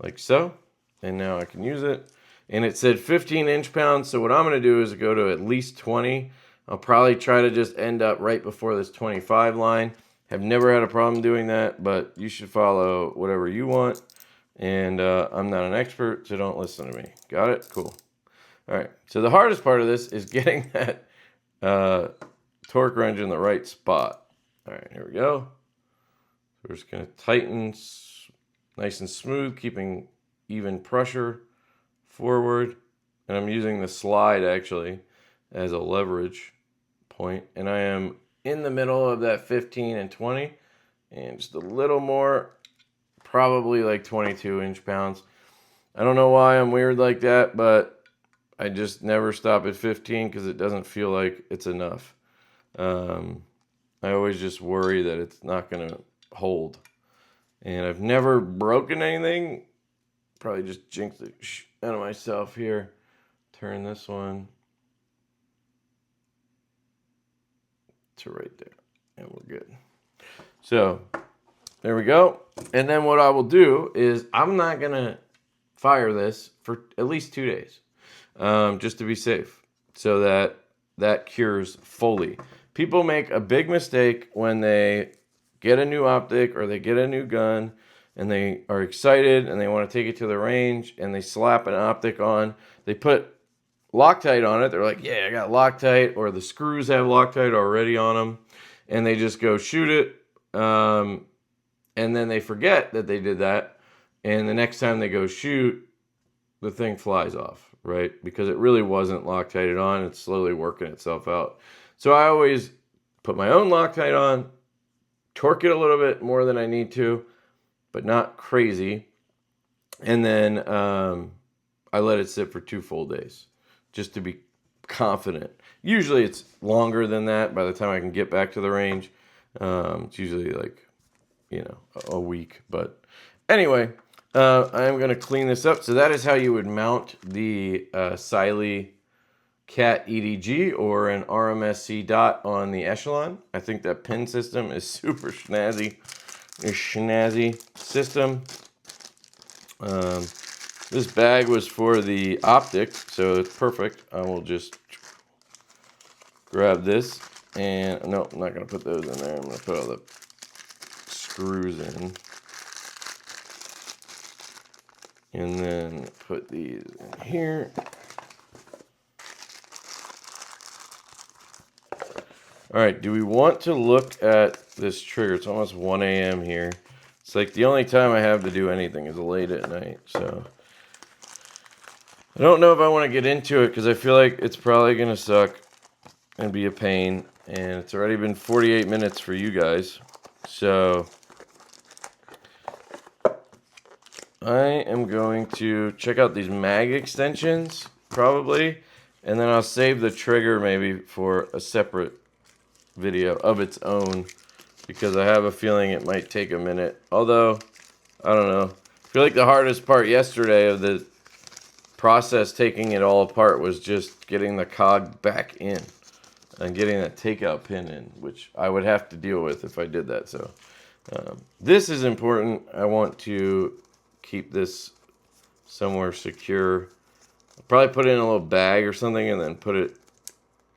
like so. And now I can use it. And it said 15 inch-pounds, so what I'm going to do is go to at least 20. I'll probably try to just end up right before this 25 line. Have never had a problem doing that, but you should follow whatever you want. And I'm not an expert, so don't listen to me. Got it? Cool. All right, so the hardest part of this is getting that torque wrench in the right spot. All right, here we go. We're just going to tighten nice and smooth, keeping even pressure forward. And I'm using the slide actually as a leverage point. And I am in the middle of that 15 and 20 and just a little more, probably like 22 inch-pounds. I don't know why I'm weird like that, but I just never stop at 15 because it doesn't feel like it's enough. I always just worry that it's not going to hold. And I've never broken anything. Probably just jinxed the out of myself here. Turn this one to right there. And we're good. So, there we go. And then what I will do is I'm not going to fire this for at least 2 days. Just to be safe. So that cures fully. People make a big mistake when they get a new optic or they get a new gun and they are excited and they want to take it to the range and they slap an optic on. They put Loctite on it. They're like, yeah, I got Loctite, or the screws have Loctite already on them. And they just go shoot it. And then they forget that they did that. And the next time they go shoot, the thing flies off, right? Because it really wasn't Loctited on. It's slowly working itself out. So I always put my own Loctite on, torque it a little bit more than I need to, but not crazy. And then I let it sit for 2 full days just to be confident. Usually it's longer than that by the time I can get back to the range. It's usually like, a week. But anyway, I'm going to clean this up. So that is how you would mount the Cyelee Cat EDG or an RMSC dot on the Echelon. I think that pin system is super snazzy. A snazzy system. This bag was for the Optic, so it's perfect. I will just grab this. And no, I'm not going to put those in there. I'm going to put all the screws in. And then put these in here. All right, do we want to look at this trigger? It's almost 1 a.m. here. It's like the only time I have to do anything is late at night. So I don't know if I want to get into it because I feel like it's probably going to suck and be a pain. And it's already been 48 minutes for you guys. So I am going to check out these mag extensions, probably. And then I'll save the trigger maybe for a separate video of its own, because I have a feeling it might take a minute. Although, I don't know. I feel like the hardest part yesterday of the process taking it all apart was just getting the cog back in and getting that takeout pin in, which I would have to deal with if I did that. So this is important. I want to keep this somewhere secure. I'll probably put it in a little bag or something and then put it,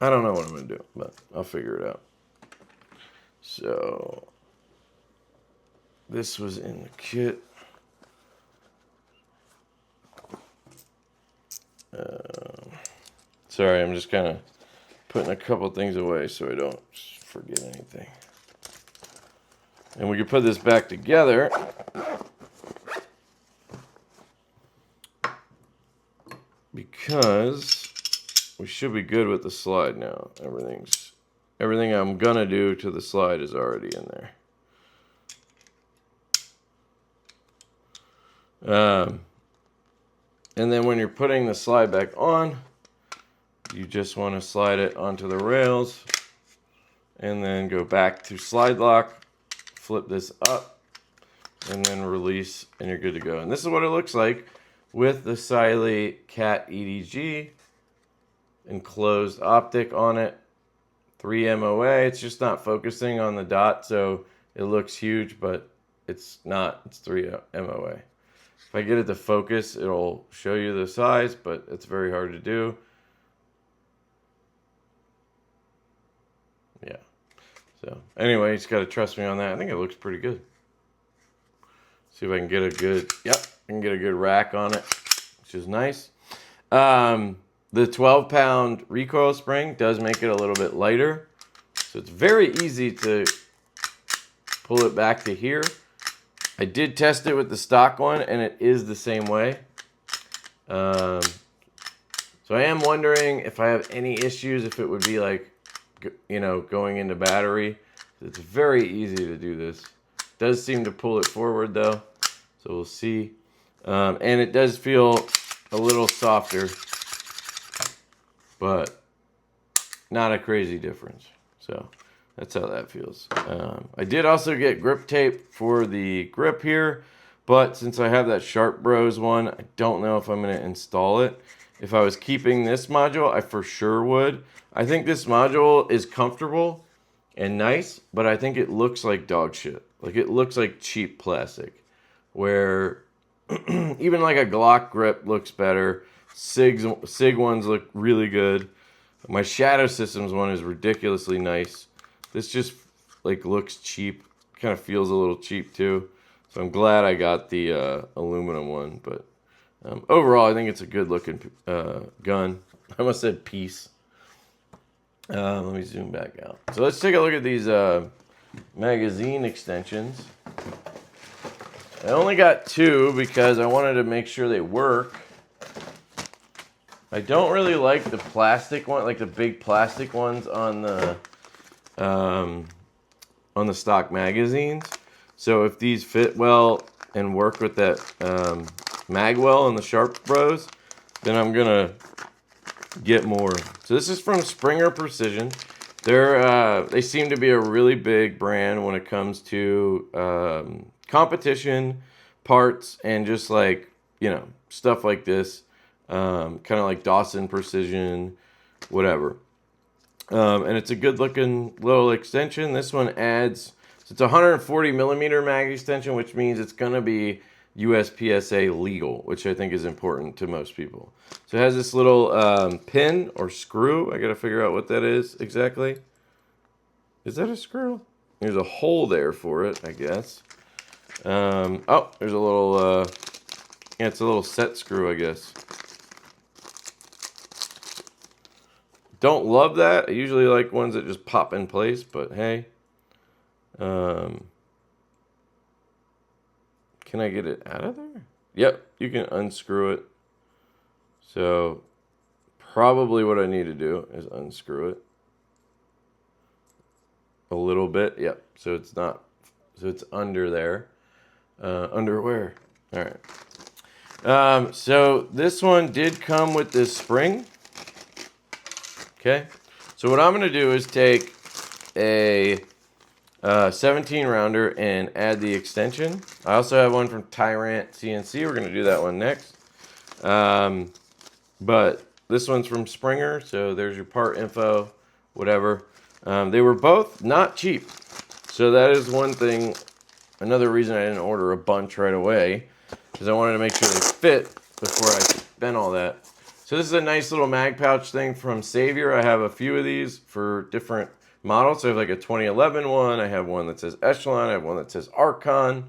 I don't know what I'm going to do, but I'll figure it out. So this was in the kit. Sorry, I'm just kind of putting a couple things away so I don't forget anything. And we can put this back together. Because we should be good with the slide now. Everything I'm gonna do to the slide is already in there. And then when you're putting the slide back on, you just want to slide it onto the rails and then go back to slide lock, flip this up, and then release, and you're good to go. And this is what it looks like with the Cyelee Cat EDG, enclosed optic on it, 3 MOA. It's just not focusing on the dot, so it looks huge, but it's not. It's 3 MOA. If I get it to focus, it'll show you the size, but it's very hard to do. Yeah. So anyway, you just got to trust me on that. I think it looks pretty good. See if I can get a good, yep, I can get a good rack on it, which is nice. The 12-pound recoil spring does make it a little bit lighter. So it's very easy to pull it back to here. I did test it with the stock one, and it is the same way. So I am wondering if I have any issues, if it would be like, you know, going into battery. It's very easy to do this. It does seem to pull it forward though, so we'll see. And it does feel a little softer, but not a crazy difference. So that's how that feels. I did also get grip tape for the grip here, but since I have that Sharp Bros one, I don't know if I'm going to install it. If I was keeping this module, I for sure would. I think this module is comfortable and nice, but I think it looks like dog shit. Like, it looks like cheap plastic, where even like a Glock grip looks better. Sig ones look really good. My Shadow Systems one is ridiculously nice. This just like looks cheap. Kind of feels a little cheap too. So I'm glad I got the aluminum one. But overall, I think it's a good looking gun. I almost said piece. Let me zoom back out. So let's take a look at these magazine extensions. I only got 2 because I wanted to make sure they work. I don't really like the plastic one, like the big plastic ones on the stock magazines. So if these fit well and work with that magwell and the Sharp Bros, then I'm gonna get more. So this is from Springer Precision. They seem to be a really big brand when it comes to competition parts and just like, you know, stuff like this. Kind of like Dawson Precision, whatever. And it's a good looking little extension. This one adds, so it's a 140 millimeter mag extension, which means it's going to be USPSA legal, which I think is important to most people. So it has this little pin or screw. I got to figure out what that is exactly. Is that a screw? There's a hole there for it, I guess. Oh, there's a little, yeah, it's a little set screw, I guess. Don't love that. I usually like ones that just pop in place, but hey. Can I get it out of there? Yep, you can unscrew it. So probably what I need to do is unscrew it a little bit. Yep, so it's not, so it's under there. Under where? All right. So this one did come with this spring. Okay, so what I'm going to do is take a 17 rounder and add the extension. I also have one from Tyrant CNC. We're going to do that one next. But this one's from Springer, so there's your part info, whatever. They were both not cheap. So that is one thing, another reason I didn't order a bunch right away, because I wanted to make sure they fit before I spent all that. So this is a nice little mag pouch thing from Savior. I have a few of these for different models. So I have like a 2011 one. I have one that says Echelon. I have one that says Archon.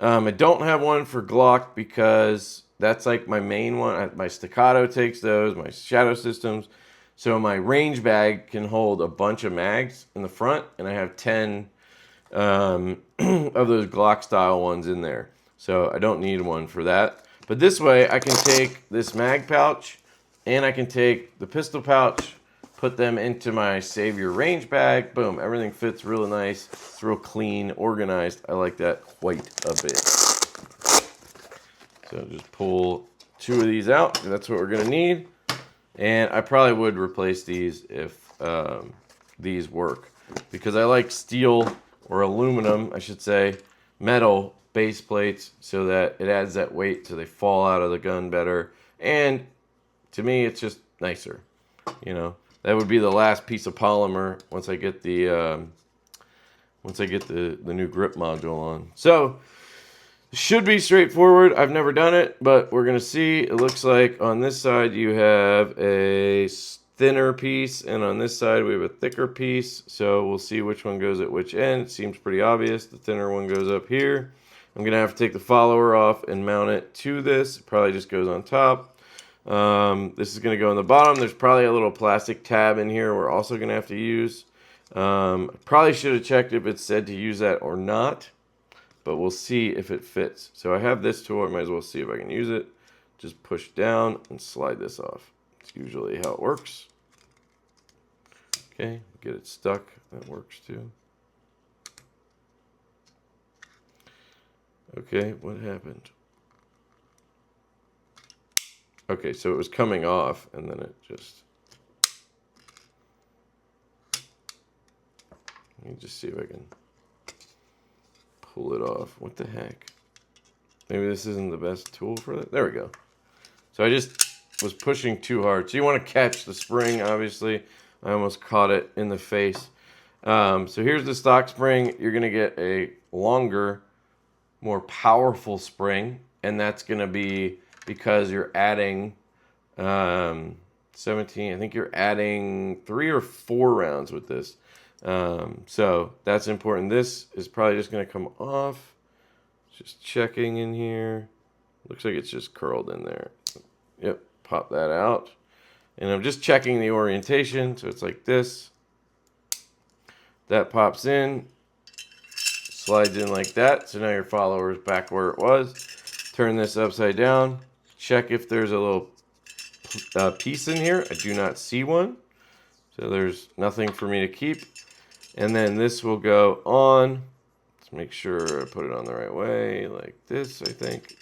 I don't have one for Glock because that's like my main one. My Staccato takes those. My Shadow Systems. So my range bag can hold a bunch of mags in the front, and I have 10 of those Glock style ones in there. So I don't need one for that. But this way I can take this mag pouch and I can take the pistol pouch, put them into my Save Your range bag. Boom, everything fits real nice. It's real clean, organized. I like that quite a bit. So just pull 2 of these out. That's what we're gonna need. And I probably would replace these if these work, because I like steel, or aluminum, I should say, metal base plates, so that it adds that weight so they fall out of the gun better. And to me, it's just nicer. You know, that would be the last piece of polymer once I get the new grip module on. So it should be straightforward. I've never done it, but we're gonna see. It looks like on this side you have a thinner piece, and on this side we have a thicker piece. So we'll see which one goes at which end. It seems pretty obvious. The thinner one goes up here. I'm gonna have to take the follower off and mount it to this. It probably just goes on top. This is gonna go on the bottom. There's probably a little plastic tab in here we're also gonna have to use. Probably should have checked if it said to use that or not, but we'll see if it fits. So I have this tool. I might as well see if I can use it. Just push down and slide this off. It's usually how it works. Okay, get it stuck. That works too. Okay, what happened? Okay, so it was coming off and then it just... Let me just see if I can pull it off. What the heck? Maybe this isn't the best tool for that. There we go. So I just was pushing too hard. So you want to catch the spring, obviously. I almost caught it in the face. So here's the stock spring. You're going to get a longer, more powerful spring. And that's going to be because you're adding 17. I think you're adding 3 or 4 rounds with this. So that's important. This is probably just going to come off. Just checking in here. Looks like it's just curled in there. Yep, pop that out. And I'm just checking the orientation. So it's like this. That pops in. Slides in like that. So now your follower is back where it was. Turn this upside down. Check if there's a little piece in here. I do not see one. So there's nothing for me to keep. And then this will go on. Let's make sure I put it on the right way. Like this, I think.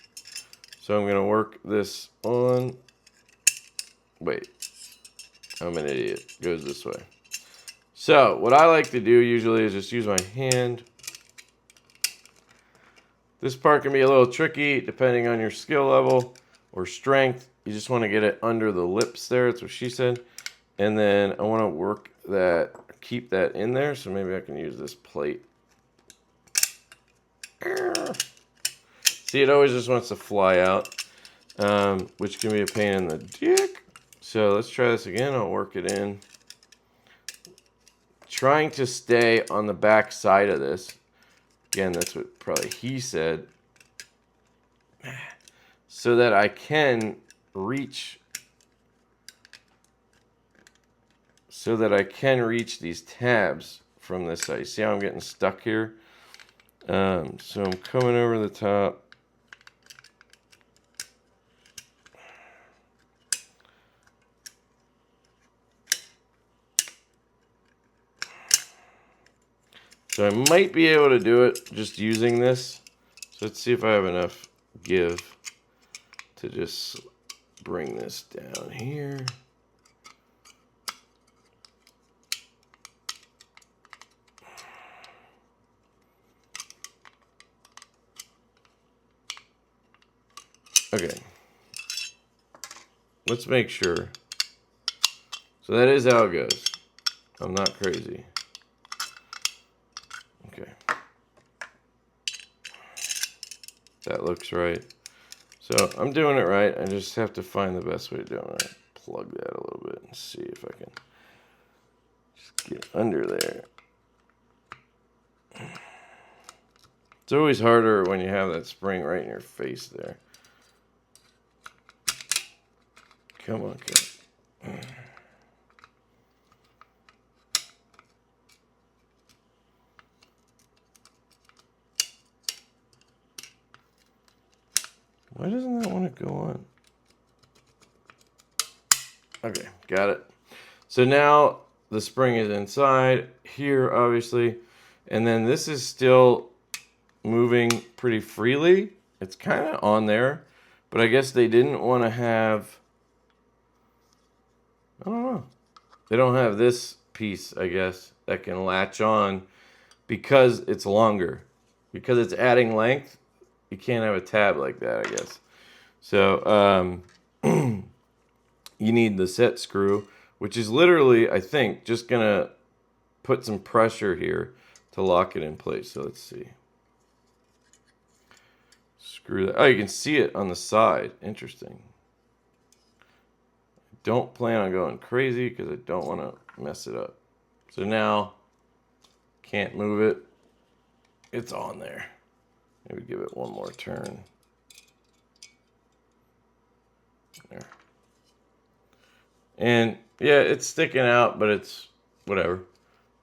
So I'm going to work this on. Wait. I'm an idiot. It goes this way. So what I like to do usually is just use my hand. This part can be a little tricky depending on your skill level or strength. You just want to get it under the lips there. That's what she said. And then I want to work that, keep that in there. So maybe I can use this plate. See, it always just wants to fly out, which can be a pain in the dick. So let's try this again. I'll work it in. Trying to stay on the back side of this. Again, that's what probably he said. So that I can reach. So that I can reach these tabs from this side. You see how I'm getting stuck here? So I'm coming over the top. So I might be able to do it just using this. So let's see if I have enough give to just bring this down here. Okay. Let's make sure. So that is how it goes. I'm not crazy. Okay. That looks right. So I'm doing it right. I just have to find the best way to do it. I'm gonna plug that a little bit and see if I can just get under there. It's always harder when you have that spring right in your face there. Come on, kid. Why doesn't that want to go on? Okay, got it. So now the spring is inside here, obviously. And then this is still moving pretty freely. It's kind of on there. But I guess they didn't want to have... I don't know. They don't have this piece, I guess, that can latch on because it's longer. Because it's adding length, you can't have a tab like that, I guess. So, you need the set screw, which is literally, I think, just going to put some pressure here to lock it in place. So let's see. Screw that. Oh, you can see it on the side. Interesting. Don't plan on going crazy because I don't want to mess it up. So now, can't move it. It's on there. Maybe give it one more turn. There. And yeah, it's sticking out, but it's whatever.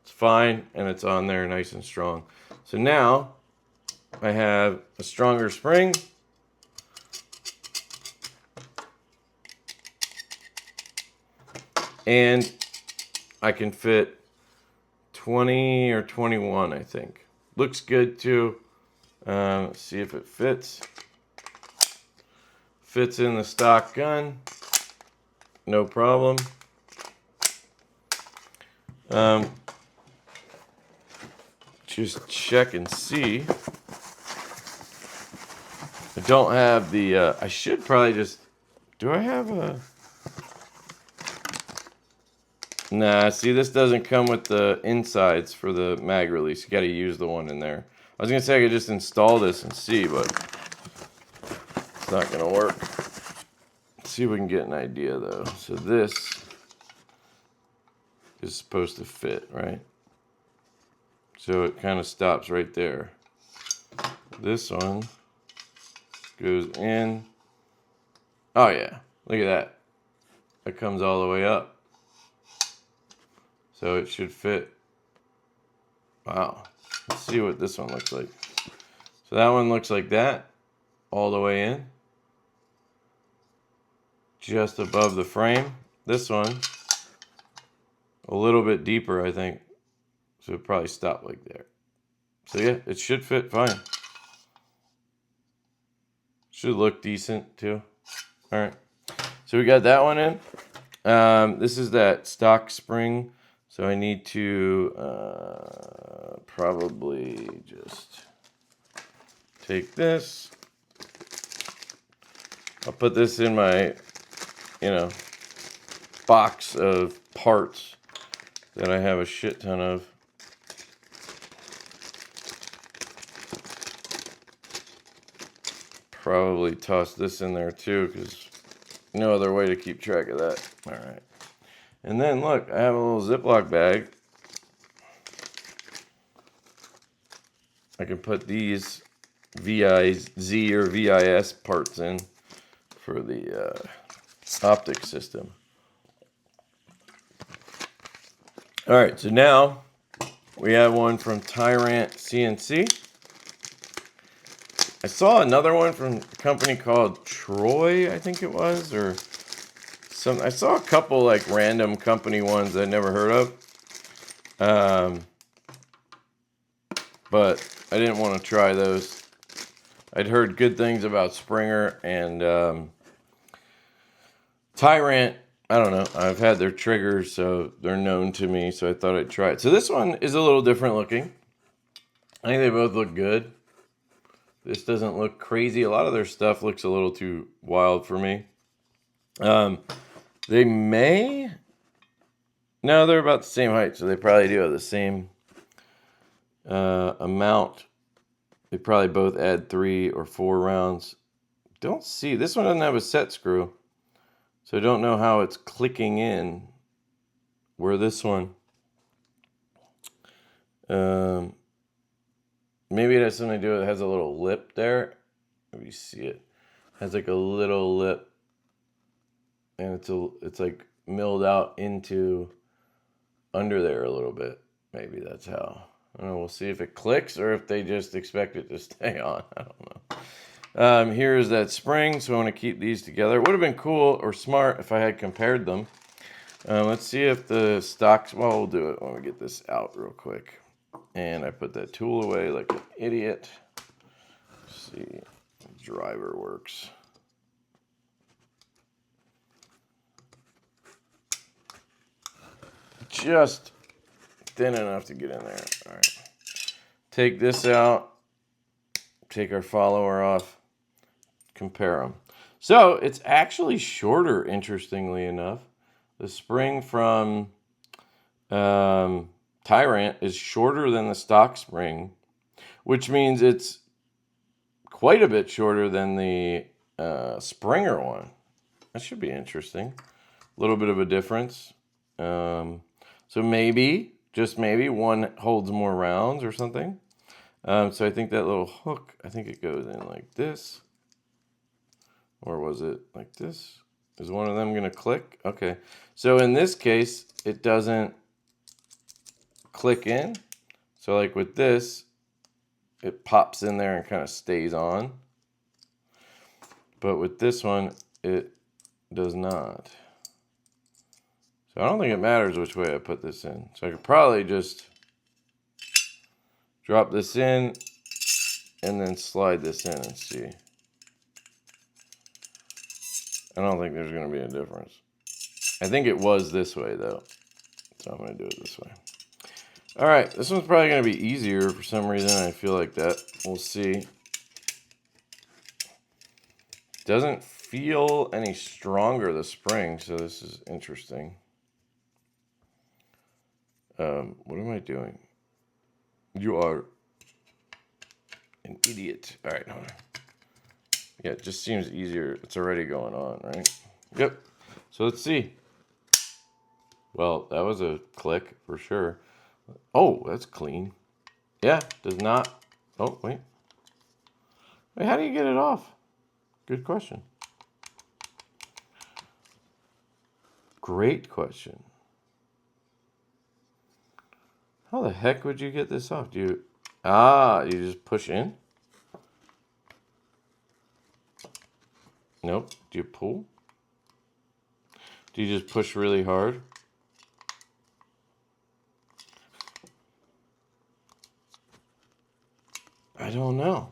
It's fine, and it's on there nice and strong. So now I have a stronger spring. And I can fit 20 or 21, I think. Looks good too. Let's see if it fits. Fits in the stock gun. No problem. Just check and see. I don't have the, I should probably just, do I have a... Nah, see, this doesn't come with the insides for the mag release. You got to use the one in there. I was going to say I could just install this and see, but it's not going to work. Let's see if we can get an idea, though. So this is supposed to fit, right? So it kind of stops right there. This one goes in. Oh, yeah. Look at that. It comes all the way up. So it should fit. Wow. Let's see what this one looks like. So that one looks like that. All the way in. Just above the frame. This one, a little bit deeper, I think. So it probably stopped like there. So yeah, it should fit fine. Should look decent too. All right. So we got that one in. This is that stock spring. So I need to probably just take this. I'll put this in my, box of parts that I have a shit ton of. Probably toss this in there too, because no other way to keep track of that. All right. And then look, I have a little Ziploc bag. I can put these VIZ or VIS parts in for the Optic system. All right, so now we have one from Tyrant CNC. I saw another one from a company called Troy, I think it was, or some. I saw a couple like random company ones I never heard of, but I didn't want to try those. I'd heard good things about Springer and Tyrant. I don't know. I've had their triggers, so they're known to me, so I thought I'd try it. So this one is a little different looking. I think they both look good. This doesn't look crazy. A lot of their stuff looks a little too wild for me. They may... No, they're about the same height, so they probably do have the same amount. They probably both add 3 or 4 rounds. Don't see... This one doesn't have a set screw, so I don't know how it's clicking in. Where this one... maybe it has something to do with it has a little lip there. Maybe you see it. It has like a little lip. And it's like milled out into under there a little bit. Maybe that's how. I don't know. We'll see if it clicks or if they just expect it to stay on. I don't know. Here is that spring, so I want to keep these together. It would have been cool or smart if I had compared them. Let's see if the stocks, well, we'll do it when we get this out real quick. And I put that tool away like an idiot. Let's see, the driver works. Just thin enough to get in there. All right. Take this out. Take our follower off. Compare them. So it's actually shorter, interestingly enough. The spring from Tyrant is shorter than the stock spring, which means it's quite a bit shorter than the Springer one. That should be interesting. A little bit of a difference. So maybe, just maybe, one holds more rounds or something. So I think that little hook, I think it goes in like this. Or was it like this? Is one of them going to click? Okay. So in this case, it doesn't click in. So like with this, it pops in there and kind of stays on. But with this one, it does not. So I don't think it matters which way I put this in. So I could probably just drop this in and then slide this in and see. I don't think there's going to be a difference. I think it was this way though. So I'm going to do it this way. All right, this one's probably going to be easier for some reason. I feel like that. We'll see. Doesn't feel any stronger, the spring, so this is interesting. What am I doing? You are an idiot. All right, hold on. Yeah, it just seems easier. It's already going on, right? Yep. So let's see. Well, that was a click for sure. Oh, that's clean. Yeah, does not. Oh, wait. Wait, how do you get it off? Good question. Great question. How the heck would you get this off? Do you... you just push in? Nope. Do you pull? Do you just push really hard? I don't know.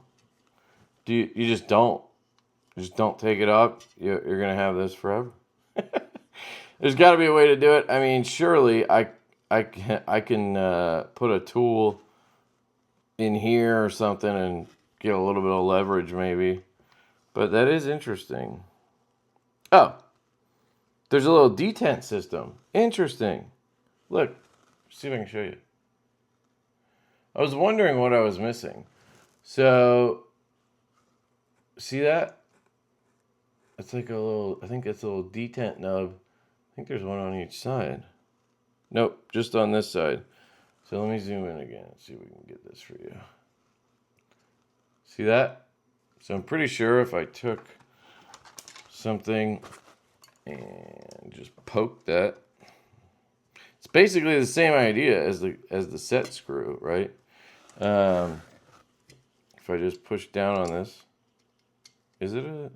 Do you just don't? Just don't take it off? You're going to have this forever? There's got to be a way to do it. I mean, surely I can put a tool in here or something and get a little bit of leverage maybe. But that is interesting. Oh, there's a little detent system. Interesting. Look, see if I can show you. I was wondering what I was missing. So, see that? It's like a little, I think it's a little detent nub. I think there's one on each side. Nope, just on this side. So let me zoom in again and see if we can get this for you. See that? So I'm pretty sure if I took something and just poked that, it's basically the same idea as the set screw, right? If I just push down on this, is it a...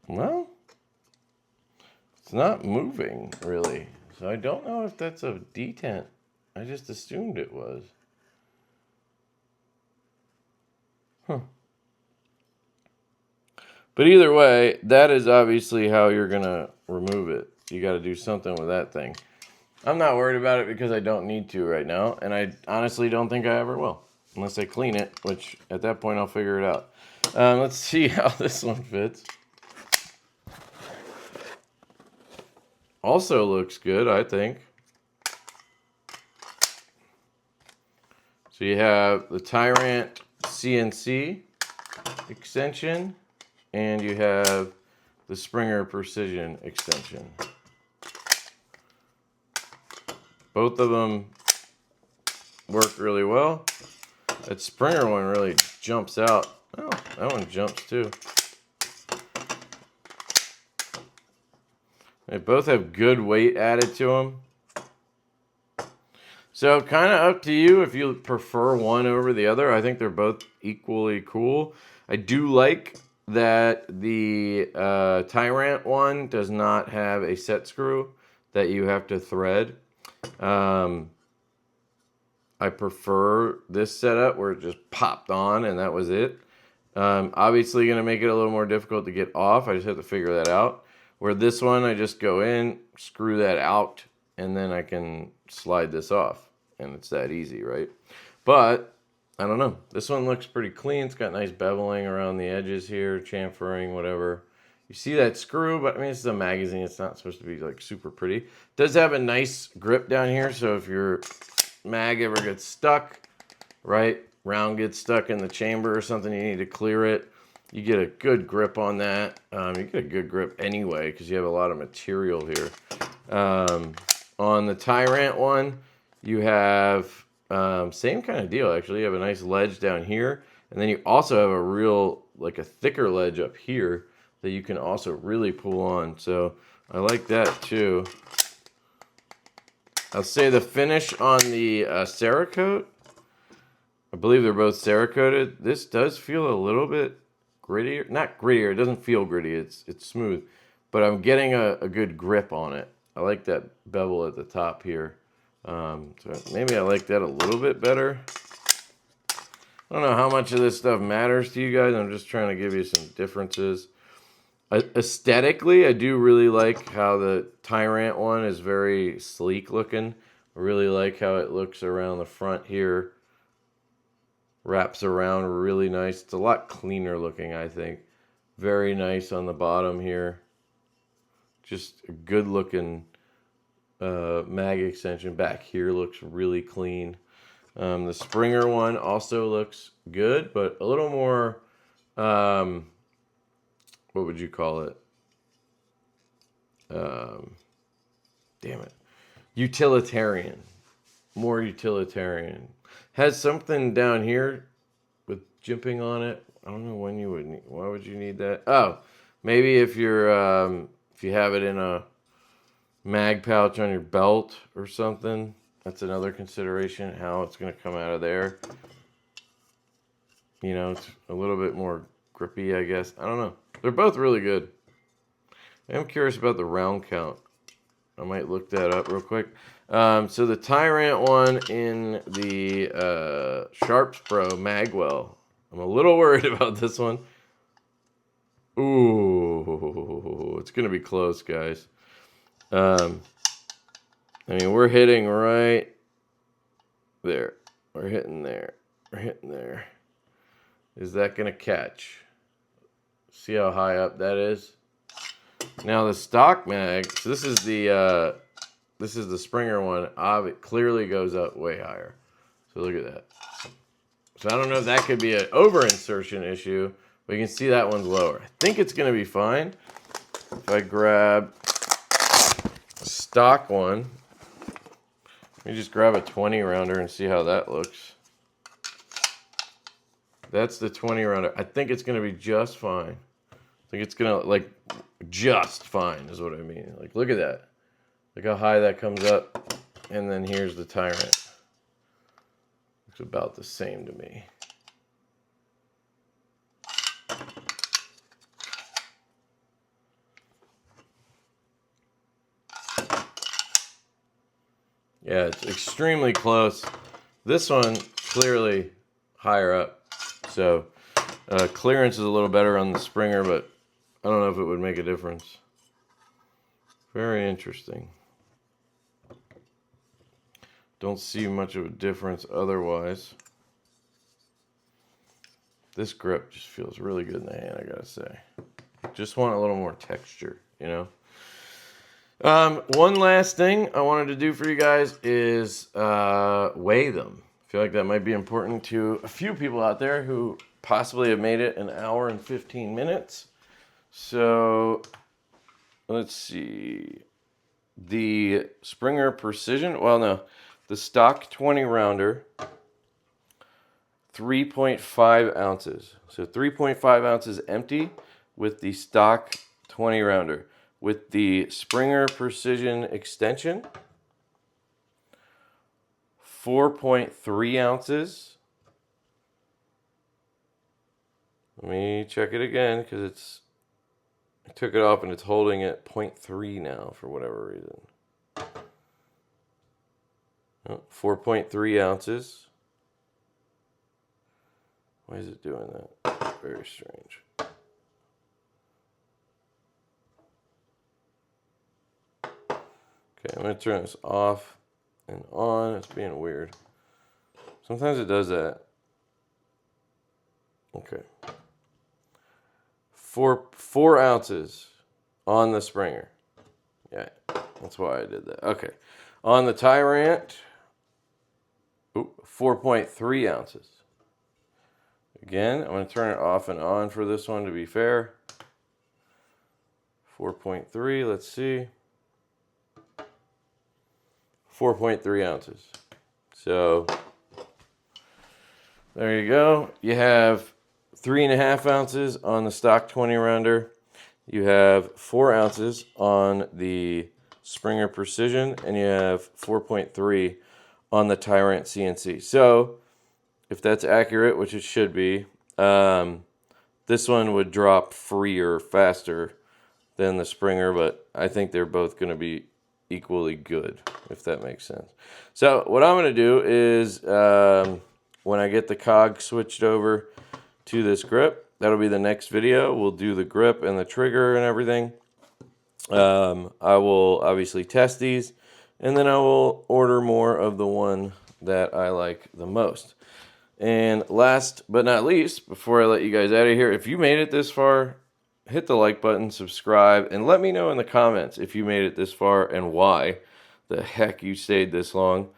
Well, it's not moving, really. So I don't know if that's a detent. I just assumed it was. Huh. But either way, that is obviously how you're going to remove it. You got to do something with that thing. I'm not worried about it because I don't need to right now. And I honestly don't think I ever will. Unless I clean it, which at that point I'll figure it out. Let's see how this one fits. Also looks good, I think. So you have the Tyrant CNC extension, and you have the Springer Precision extension. Both of them work really well. That Springer one really jumps out. Oh, that one jumps too. They both have good weight added to them. So kind of up to you if you prefer one over the other. I think they're both equally cool. I do like that the Tyrant one does not have a set screw that you have to thread. I prefer this setup where it just popped on and that was it. Obviously going to make it a little more difficult to get off. I just have to figure that out. Where this one, I just go in, screw that out, and then I can slide this off. And it's that easy, right? But, I don't know. This one looks pretty clean. It's got nice beveling around the edges here, chamfering, whatever. You see that screw, but I mean, this is a magazine. It's not supposed to be like super pretty. It does have a nice grip down here, so if your mag ever gets stuck, right, round gets stuck in the chamber or something, you need to clear it. You get a good grip on that. You get a good grip anyway because you have a lot of material here. On the Tyrant one, you have same kind of deal actually. You have a nice ledge down here, and then you also have a real, like a thicker ledge up here that you can also really pull on. So I like that too. I'll say the finish on the Cerakote, I believe they're both Cerakoted. This does feel a little bit grittier. Not grittier, it doesn't feel gritty, it's smooth. But I'm getting a good grip on it. I like that bevel at the top here. So maybe I like that a little bit better. I don't know how much of this stuff matters to you guys. I'm just trying to give you some differences. Aesthetically, I do really like how the Tyrant one is very sleek looking. I really like how it looks around the front here. Wraps around really nice. It's a lot cleaner looking, I think. Very nice on the bottom here. Just a good looking mag extension back here looks really clean. The Springer one also looks good, but a little more, what would you call it? Damn it. Utilitarian. More utilitarian. Has something down here with jimping on it. I don't know when you would need, why would you need that? Oh, maybe if you're, if you have it in a mag pouch on your belt or something. That's another consideration, how it's going to come out of there. You know, it's a little bit more grippy, I guess. I don't know. They're both really good. I'm curious about the round count. I might look that up real quick. So the Tyrant one in the Sharps Pro Magwell. I'm a little worried about this one. Ooh, it's going to be close, guys. I mean, we're hitting right there. We're hitting there. We're hitting there. Is that going to catch? See how high up that is? Now the stock mag, so this is the Springer one. It clearly goes up way higher. So look at that. So I don't know if that could be an over insertion issue, but you can see that one's lower. I think it's going to be fine. If I grab a stock one, let me just grab a 20 rounder and see how that looks. That's the 20 rounder. I think it's going to be just fine. I think it's going to, like, just fine is what I mean. Like, look at that. Look how high that comes up. And then here's the Tyrant. Looks about the same to me. Yeah, it's extremely close. This one, clearly higher up. So, clearance is a little better on the Springer, but I don't know if it would make a difference. Very interesting. Don't see much of a difference otherwise. This grip just feels really good in the hand, I gotta say. Just want a little more texture, you know? One last thing I wanted to do for you guys is weigh them. I feel like that might be important to a few people out there who possibly have made it an hour and 15 minutes. So, let's see. The Springer Precision, well, no, the stock 20 rounder, 3.5 ounces. So 3.5 ounces empty with the stock 20 rounder. with the Springer Precision extension. 4.3 ounces. Let me check it again because I took it off and it's holding at 0.3 now for whatever reason. 4.3 ounces. Why is it doing that? Very strange. Okay, I'm going to turn this off and on. It's being weird. Sometimes it does that. Okay. 4 ounces on the Springer. Yeah, that's why I did that. Okay. On the Tyrant, 4.3 ounces. Again, I'm going to turn it off and on for this one to be fair. 4.3, let's see. 4.3 ounces. So, there you go. You have 3.5 ounces on the stock 20 rounder. You have 4 ounces on the Springer Precision, and you have 4.3 on the Tyrant CNC. So, if that's accurate, which it should be, this one would drop freer, faster than the Springer, but I think they're both going to be equally good, if that makes sense. So what I'm going to do is when I get the cog switched over to this grip, that'll be the next video. We'll do the grip and the trigger and everything. I will obviously test these, and then I will order more of the one that I like the most. And last but not least, before I let you guys out of here, if you made it this far, hit the like button, subscribe, and let me know in the comments if you made it this far and why the heck you stayed this long.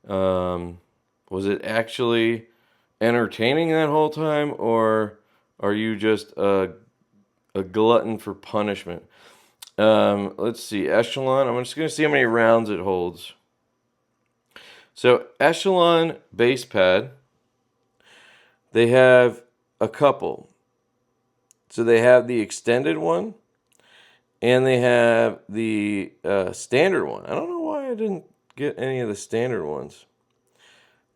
Was it actually entertaining that whole time, or are you just a glutton for punishment? Let's see, Echelon. I'm just going to see how many rounds it holds. So Echelon base pad, they have a couple. So they have the extended one, and they have the standard one. I don't know why I didn't get any of the standard ones.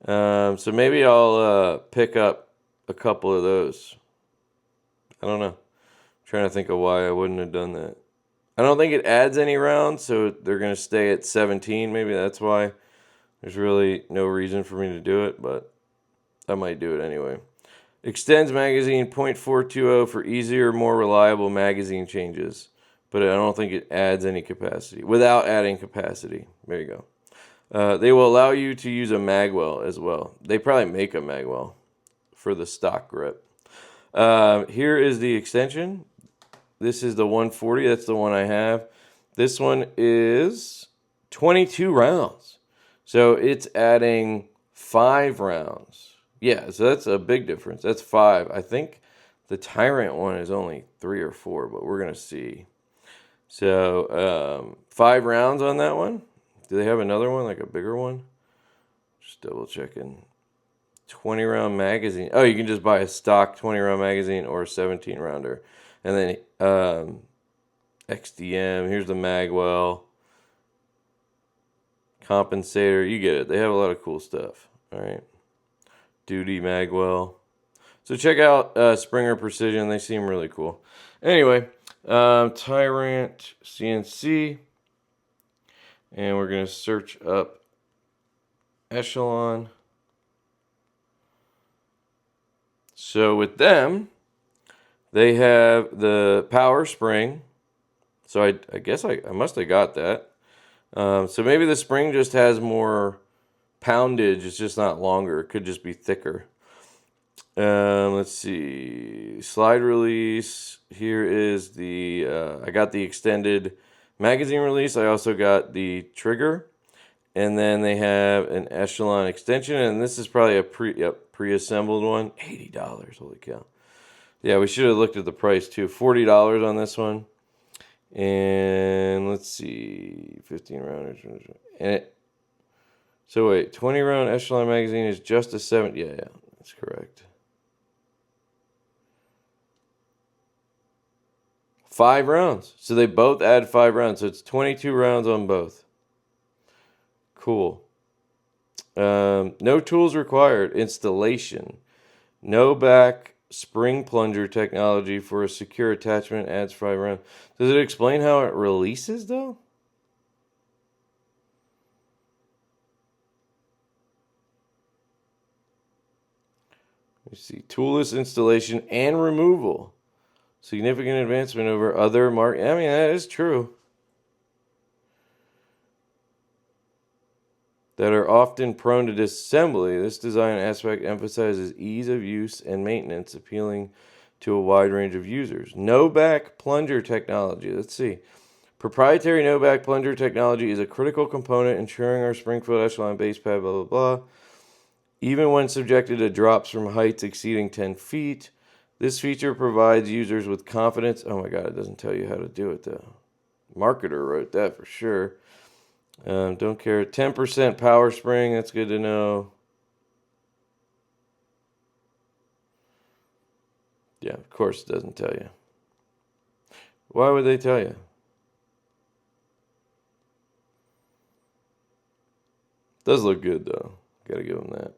So maybe I'll pick up a couple of those. I don't know. I'm trying to think of why I wouldn't have done that. I don't think it adds any rounds, so they're going to stay at 17. Maybe that's why. There's really no reason for me to do it, but I might do it anyway. Extends magazine .420 for easier, more reliable magazine changes. But I don't think it adds any capacity. Without adding capacity. There you go. They will allow you to use a magwell as well. They probably make a magwell for the stock grip. Here is the extension. This is the 140. That's the one I have. This one is 22 rounds. So it's adding 5 rounds. Yeah, so that's a big difference. That's 5. I think the Tyrant one is only 3 or 4, but we're going to see. So 5 rounds on that one. Do they have another one, like a bigger one? Just double checking. 20 round magazine. Oh, you can just buy a stock 20 round magazine or a 17 rounder. And then XDM. Here's the magwell. Compensator. You get it. They have a lot of cool stuff. All right. Duty magwell. So check out Springer Precision. They seem really cool. Anyway, Tyrant CNC. And we're going to search up Echelon. So with them, they have the power spring. So I guess I must have got that. So maybe the spring just has more poundage. It's just not longer. It could just be thicker. Let's see. Slide release. Here is the, I got the extended magazine release. I also got the trigger. And then they have an Echelon extension. And this is probably a pre-assembled one. $80. Holy cow. Yeah, we should have looked at the price too. $40 on this one. And let's see. 15 rounders. And so wait, 20 round Echelon magazine is just a 7. Yeah, that's correct. 5 rounds. So they both add 5 rounds. So it's 22 rounds on both. Cool. No tools required. Installation. No back spring plunger technology for a secure attachment. Adds 5 rounds. Does it explain how it releases though? You see, toolless installation and removal. Significant advancement over other I mean, that is true. That are often prone to disassembly. This design aspect emphasizes ease of use and maintenance, appealing to a wide range of users. No back plunger technology. Let's see. Proprietary no back plunger technology is a critical component ensuring our Springfield Echelon base pad, blah, blah, blah. Even when subjected to drops from heights exceeding 10 feet, this feature provides users with confidence. Oh my God, it doesn't tell you how to do it though. Marketer wrote that for sure. Don't care. 10% power spring, that's good to know. Yeah, of course it doesn't tell you. Why would they tell you? Does look good though. Gotta give them that.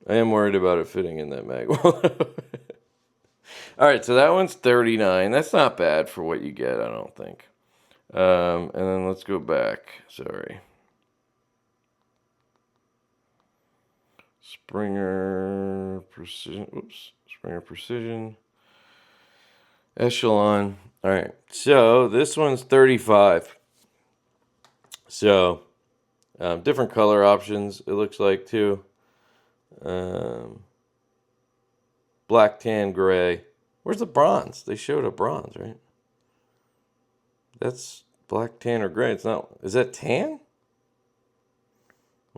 I am worried about it fitting in that mag. All right, so that one's $39. That's not bad for what you get, I don't think. And then let's go back. Sorry. Springer Precision. Oops. Springer Precision. Echelon. All right. So this one's $35. So different color options, it looks like, too. Black, tan, gray. Where's the bronze? They showed a bronze, right? That's black, tan, or gray. It's not. Is that tan?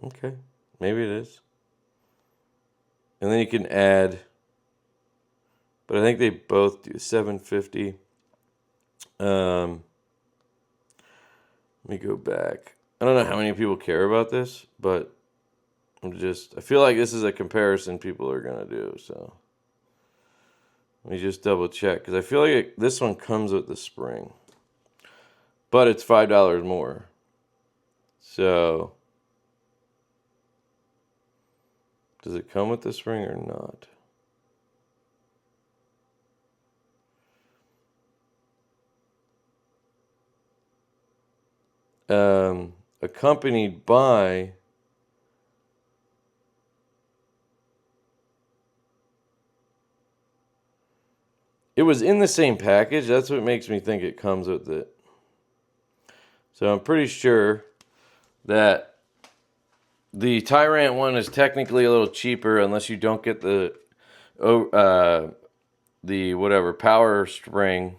Okay. Maybe it is. And then you can add. But I think they both do $750. Let me go back. I don't know how many people care about this, but I feel like this is a comparison people are going to do, so. Let me just double check, because I feel like this one comes with the spring. But it's $5 more. So, does it come with the spring or not? Accompanied by it was in the same package. That's what makes me think it comes with it. So I'm pretty sure that the Tyrant one is technically a little cheaper unless you don't get the whatever power spring,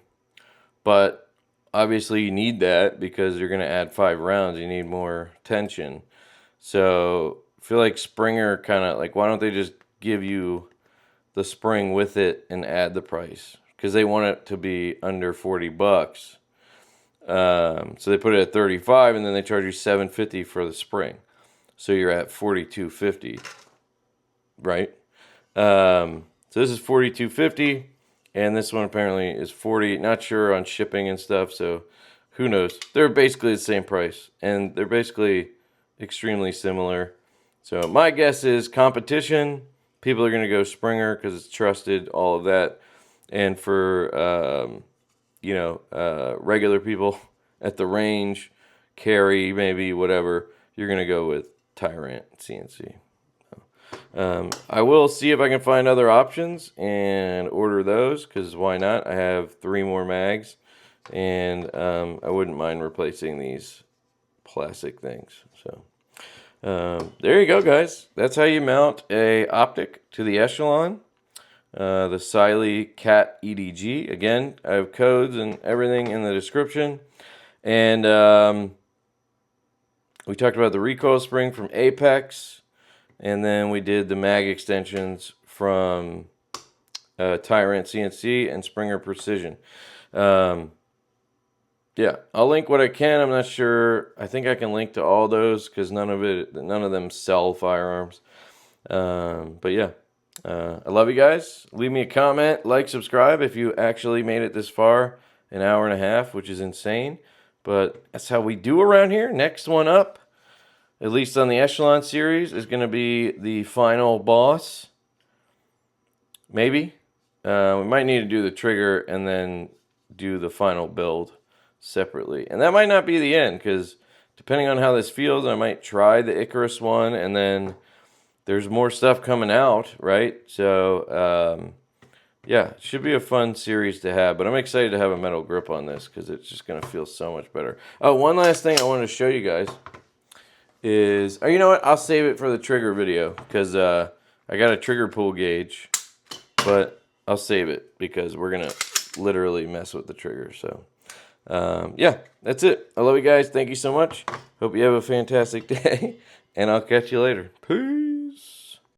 but obviously you need that because you're going to add 5 rounds. You need more tension. So I feel like Springer kind of like, why don't they just give you the spring with it and add the price? Because they want it to be under $40. So they put it at $35, and then they charge you $750 for the spring. So you're at $42.50, right? So this is $42.50, and this one apparently is $40. Not sure on shipping and stuff, so who knows? They're basically the same price, and they're basically extremely similar. So my guess is competition. People are going to go Springer because it's trusted, all of that. And for, regular people at the range, carry, maybe, whatever, you're going to go with Tyrant CNC. I will see if I can find other options and order those, because why not? I have 3 more mags, and I wouldn't mind replacing these plastic things. So there you go, guys. That's how you mount a Optic to the Echelon. The Cyelee Cat EDG. Again, I have codes and everything in the description. And we talked about the recoil spring from Apex. And then we did the mag extensions from Tyrant CNC and Springer Precision. Yeah, I'll link what I can. I'm not sure. I think I can link to all those because none of them sell firearms. But yeah. I love you guys. Leave me a comment, like, subscribe if you actually made it this far, an hour and a half, which is insane. But that's how we do around here. Next one up, at least on the Echelon series, is going to be the final boss. Maybe. We might need to do the trigger and then do the final build separately. And that might not be the end, because depending on how this feels, I might try the Icarus one, and then there's more stuff coming out, right? So, yeah, it should be a fun series to have. But I'm excited to have a metal grip on this, because it's just going to feel so much better. Oh, one last thing I wanted to show you guys is... Oh, you know what? I'll save it for the trigger video, because I got a trigger pull gauge, but I'll save it because we're going to literally mess with the trigger. So, yeah, that's it. I love you guys. Thank you so much. Hope you have a fantastic day, and I'll catch you later. Peace.